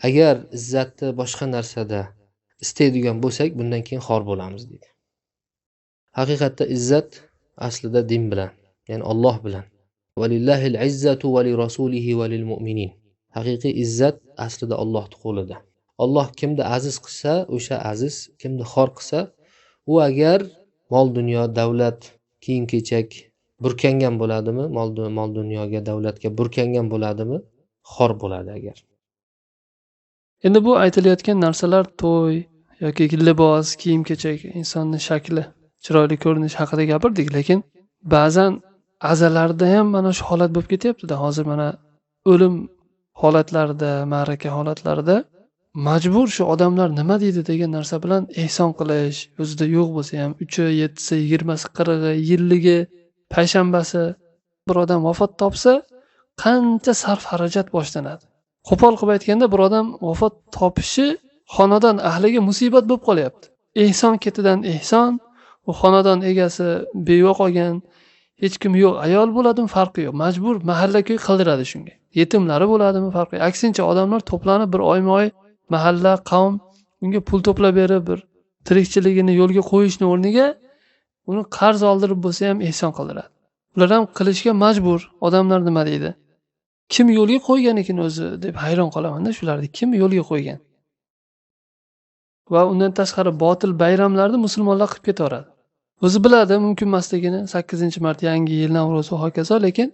Agar izzatni boshqa narsada istaydigan bo'lsak, bundan keyin xor bo'lamiz deydi. Haqiqatda izzat aslida din bilan, ya'ni Alloh bilan. Valillahil izzatu va li rasulihi va lil mu'minin. Haqiqiy izzat aslida Allohning qo'lida. Alloh kimni aziz qilsa, o'sha aziz, kimni xor qilsa, u agar mol dunyo, davlat, kiyim-kechak burkangan bo'ladimi? Mol dunyoga, davlatga burkangan bo'ladimi? Xor bo'ladi agar. Endi bu aytilayotgan narsalar to'y yoki libos, kiyim-kechak, insonning shakli, chiroyli ko'rinish haqida gapirdik, lekin ba'zan azalarda ham mana shu holat bo'lib ketyapti-da. Hozir mana o'lim holatlarida, ma'raka holatlarida majbur shu odamlar nima deydi degan narsa bilan ehson qilish, o'zida yo'q bo'lsa ham 3, 7, 20, 40, yilligi, payshanbasi bir odam vafot topsa, qancha sarf xarajat boshlanadi. Qo'pol qilib aytganda, bir odam vafot topishi xonadon ahliga musibat bo'lib qolyapti. Ehson ketidan ehson, u xonadon egasi beva qolgan, hech kim yo'q, ayol bo'ladimi farqi yo'q. Majbur mahalla-ko'y qildiradi shunga. Yetimlari bo'ladimi farqi yo'q. Aksincha odamlar to'planib bir oyma-oy mahalla, qavm unga pul to'plab berib, bir tirikchiligini yo'lga qo'yishning o'rniga uni qarz oldirib bo'lsa ham ehson qildiradi. ular ham qilishga majbur. Odamlar nima deydi? Kim yo'lga qo'ygan ekan o'zi deb hayron qolamanda shularni. Kim yo'lga qo'ygan? Va undan tashqari botil bayramlarni musulmonlar qilib ketaveradi. O'zi biladi mumkin emasligini, 8-mart yangi yil, Navro'z va hokazo, lekin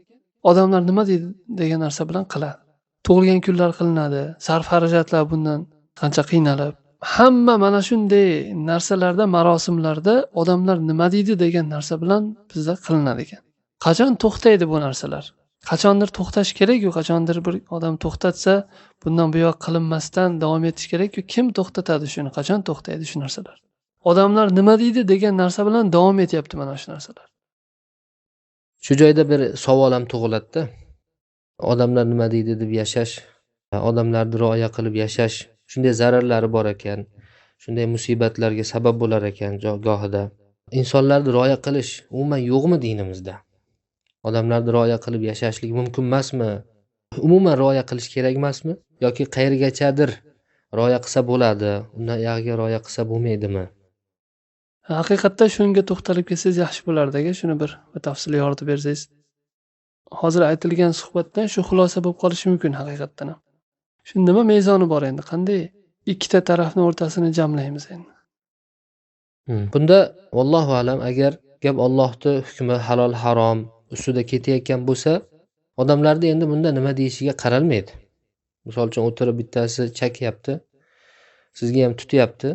odamlar nima deydi degan narsa bilan qiladi. Tug'ilgan kunlar qilinadi, sarf-xarajatlar bundan qancha qiynalib. Hamma mana shunday narsalarda, marosimlarda odamlar nima deydi degan narsa bilan bizda qilinar ekan. Qachon to'xtaydi bu narsalar? Qachondir to'xtash kerak-ku, qachondir bir odam to'xtatsa, bundan buyoq qilinmasdan davom etish kerak-ku. Kim to'xtatadi shuni? Qachon to'xtaydi shu narsalar? Odamlar nima deydi degan narsa bilan davom etyapti mana shu narsalar. Shu joyda bir savol ham tug'iladi-da. Odamlar nima deydi deb yashash, odamlarni rioya qilib yashash, shunday zararlari bor ekan, shunday musibatlarga sabab bo'lar ekan gohida. Insonlarni rioya qilish umuman yo'qmi dinimizda? Odamlarni rioya qilib yashashlik mumkin emasmi? Umuman rioya qilish kerak emasmi? Yoki qayergachadir rioya qilsa bo'ladi, undan yog'iga rioya qilsa bo'lmaydimi? Haqiqatda shunga to'xtalib ketsangiz yaxshi bo'lardi aka, shuni bir batafsil yoritib bersangiz. Hozir aytilgan suhbatdan shu xulosa bo'lib qolishi mumkin haqiqatdan ham. Shunda nima mezoni bor endi? Qanday ikkita tarafni o'rtasini jamlaymiz endi? Bunda vallohu alam, agar gap Allohning hukmi halol harom ustida ketayotgan bo'lsa, odamlarda endi bunda nima deyishiga qaralmaydi. Misol uchun o'tirib bittasi chakyapti, sizga ham tutyapti.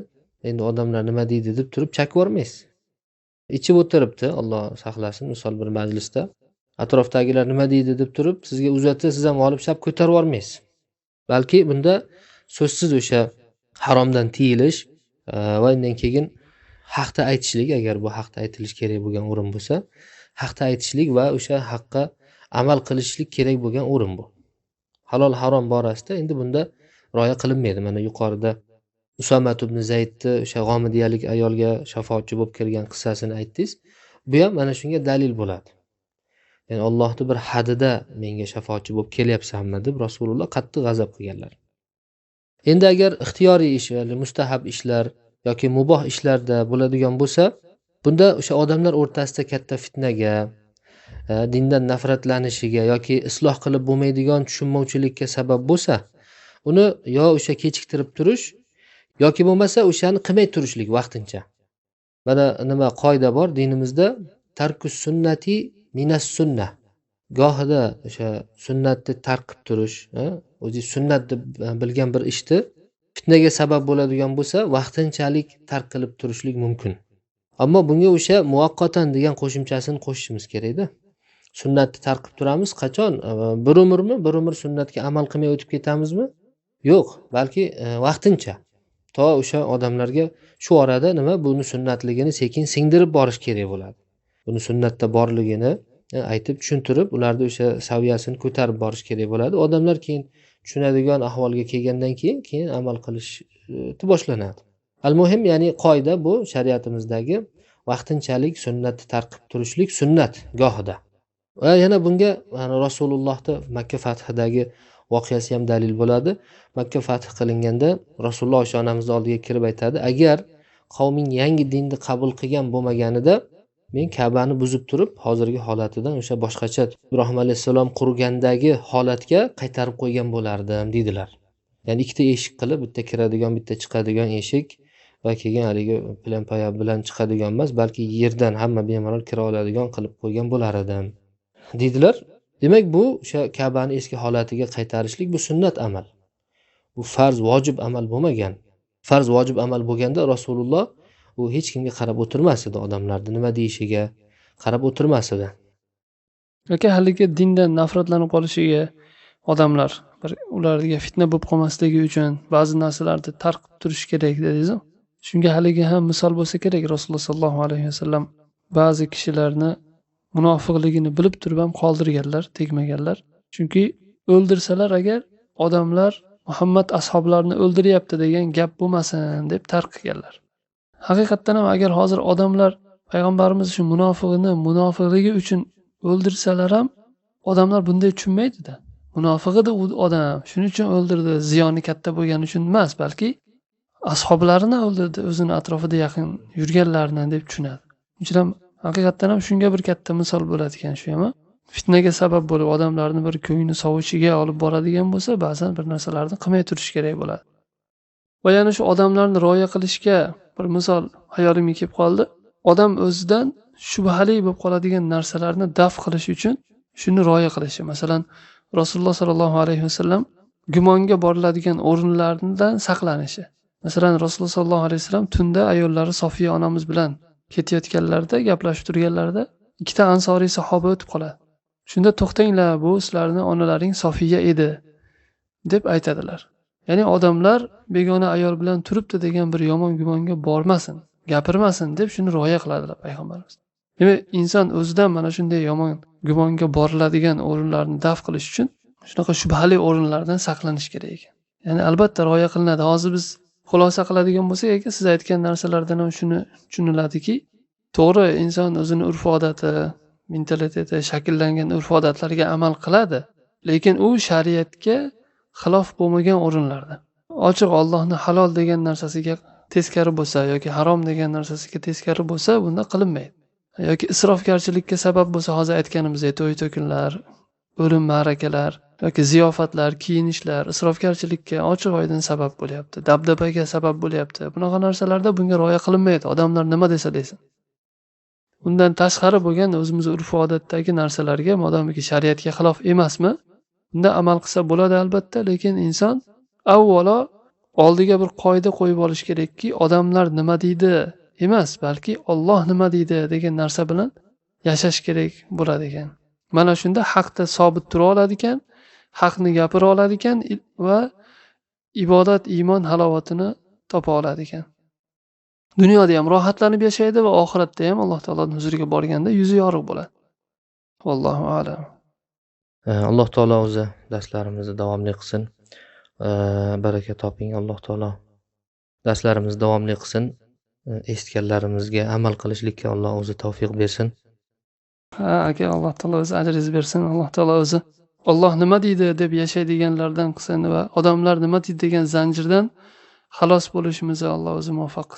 Endi odamlar nima deydi deb turib chakib yormaysiz. Ichib o'tiribdi, Alloh saqlasin, misol bir majlisda atrofdagilar nima deydi deb turib sizga uzatsa, siz ham olib shab ko'tarib yormaysiz. Balki bunda so'zsiz o'sha haromdan tiyilish va undan keyin haqda aytishlik, agar bu haqda aytilish kerak bo'lgan o'rin bo'lsa, haqda aytishlik va o'sha haqqa amal qilishlik kerak bo'lgan o'rin bu. Halol harom borasida endi bunda rioya qilinmaydi. Mana yuqorida Usama ibn Zaydni o'sha g'omidiyalik ayolga shafoatchi bo'lib kelgan qissasini aytdingiz. Bu ham mana shunga dalil bo'ladi. Ya'ni Allohning bir hadida menga shafoatchi bo'lib kelyapsanmi deb Rasululloh qattiq g'azab qilganlar. Endi agar ixtiyoriy ish, ya'ni mustahab ishlar yoki muboh ishlarda bo'ladigan bo'lsa, bunda o'sha odamlar o'rtasida katta fitnaga, dindan nafratlanishiga yoki isloh qilib bo'lmaydigan tushunmovchilikka sabab bo'lsa, uni yo o'sha kechiktirib turish yoki bo'lmasa o'shani qilmay turishlik vaqtincha. Mana nima qoida bor dinimizda, tarkus sunnati minas sunnah. Gohida o'sha sunnatni tark qilib turish, o'zi sunnat deb bilgan bir ishni fitnaga sabab bo'ladigan bo'lsa, vaqtinchalik tark qilib turishlik mumkin. Ammo bunga o'sha muvaqqatan degan qo'shimchasini qo'shishimiz kerak-da. Sunnatni tark qilib turamiz, qachon? Bir umrmi? Bir umr sunnatga amal qilmay o'tib ketamizmi? Yo'q, balki vaqtincha. To o'sha odamlarga shu orada nima buni sunnatligini sekin singdirib borish kerak bo'ladi. Buni sunnatda borligini aytib tushuntirib, ularda o'sha saviyasini ko'tarib borish kerak bo'ladi. Odamlar keyin tushunadigan ahvolga kelgandan keyin amal qilish boshlanadi. Al-muhim, ya'ni qoida bu shariatimizdagi vaqtinchalik sunnatni tark qilib turishlik sunnat gohida. Va yana bunga Rasulullohning Makka fathidagi voqeasi ham dalil bo'ladi. Makka fath qilinganda Rasululloh o'sha onamiz oldiga kirib aytadi: "Agar qavming yangi dinni qabul qilgan bo'lmaganida men Ka'bani buzib turib, hozirgi holatidan o'sha boshqacha Ibrohim alayhisalom qurgandagi holatga qaytarib qo'ygan bo'lardim", dedilar. Ya'ni ikkita eshik qilib, bitta kiradigan, bitta chiqadigan eshik va keyin haligi plan-poya bilan chiqadigan emas, balki yerdan hamma bemalol kira oladigan qilib qo'ygan bo'lar edim, dedilar. Demak, bu o'sha Ka'bani eski holatiga qaytarishlik bu sunnat amal. Bu farz, vojib amal bo'lmagan. Farz, vojib amal bo'lganda Rasululloh u hech kimga qarab o'tirmas edi, odamlarning nima deyishiga qarab o'tirmas edi. Yoki haligi dindan nafratlanib qolishiga odamlar bir ularga fitna bo'lib qolmasligi uchun ba'zi narsalarni tark qilib turish kerak dedingiz. Shunga haligi ham misol bo'lsa kerak. Rasululloh sollallohu alayhi vasallam ba'zi kishilarni munofiqligini bilib turib ham qoldirganlar, tegmaganlar. Chunki o'ldirsalar agar odamlar Muhammad ashoblarini o'ldiryapti degan gap bo'lmasin deb tark qilganlar. Haqiqatdan ham agar hozir odamlar payg'ambarimiz shu munofiqligi uchun o'ldirsalar ham odamlar bunday tushunmaydi-da. Munofiq edi u odam, shuning uchun o'ldirdi, ziyoni katta bo'lgani uchun emas, balki ashoblarini o'ldirdi, o'zini atrofida yaqin yurganlarni deb tushunadi. Uchun ham Haqiqatdan ham shunga bir katta misol bo'ladi ekan shu ham. Fitnaga sabab bo'lib odamlarni bir ko'ngli sovishiga olib boradigan bo'lsa, ba'zan bir narsalarni qilmay turish kerak bo'ladi. Va yana shu odamlarni rioya qilishga bir misol hayolimga kelib qoldi. Odam o'zidan shubhali bo'lib qoladigan narsalarni daf qilish uchun shuni rioya qilishi. Masalan, Rasululloh sollallohu alayhi vasallam gumonga boriladigan o'rinlardan saqlanishi. Masalan, Rasululloh sollallohu alayhi vasallam tunda ayollari Sofiya onamiz bilan ketayotganlarida, gaplashib turganlarida ikkita ansoriy sahoba o'tib qoladi. Shunda to'xtanglar, bu sizlarning onalaring Sofiya edi deb aytadilar. Ya'ni odamlar begona ayol bilan turibdi degan bir yomon gumonga bormasin, gapirmasin deb shuni rioya qiladilar payg'ambarimiz. Demak, inson o'zidan mana shunday yomon gumonga boriladigan o'rinlarni daf qilish uchun shunaqa shubhali o'rinlardan saqlanish kerak ekan. Ya'ni albatta rioya qilinadi. Hozir biz xulosa qiladigan bo'lsak, aka, siz aytgan narsalardan ham shuni tushuniladiki, to'g'ri, inson o'zini urf-odati, mentaliteti, shakllangan urf-odatlariga amal qiladi, lekin u shariatga xilof bo'lmagan o'rinlarda. Ochiq Allohning halol degan narsasiga teskari bo'lsa yoki harom degan narsasiga teskari bo'lsa, bunda qilinmaydi. Yoki isrofgarchilikka sabab bo'lsa, hozir aytganimizdek, to'y-to'kinlar, o'lim ma'rakalar yoki ziyofatlar, kiyinishlar isrofgarchilikka ochiq-oydin sabab bo'lyapti, dabdabaga sabab bo'lyapti. Bunaqa narsalarda bunga rioya qilinmaydi. Odamlar nima desa desin. Undan tashqari bo'lgan o'zimiz urf-odatdagi narsalarga, modomiki shariatga xilof emasmi, unda amal qilsa bo'ladi albatta, lekin inson avvalo oldiga bir qoida qo'yib olish kerakki, odamlar nima deydi emas, balki Alloh nima deydi degan narsa bilan yashash kerak bo'ladi ekan. Mana shunda haqda sobit tura oladi ekan, haqni gapira oladi ekan va ibodat, iymon halovatini topa oladi ekan. Dunyoda ham rohatlanib yashaydi va oxiratda ham Alloh taoloning huzuriga borganda yuzi yorug' bo'ladi. Vallohu a'lam. Alloh taolo o'zi darslarimizni davomli qilsin. Baraka toping. Alloh taolo darslarimizni davomli qilsin. Eshitganlarimizga amal qilishlikka Alloh o'zi tavfiq bersin. Ha, aka, Alloh taolo o'zi ajringizni bersin. Alloh taolo o'zi Alloh nima deydi deb yashaydiganlardan qilsin va odamlar nima deydi degan zanjirdan xalos bo'lishimizni Alloh o'zi muvaffaq qilsin.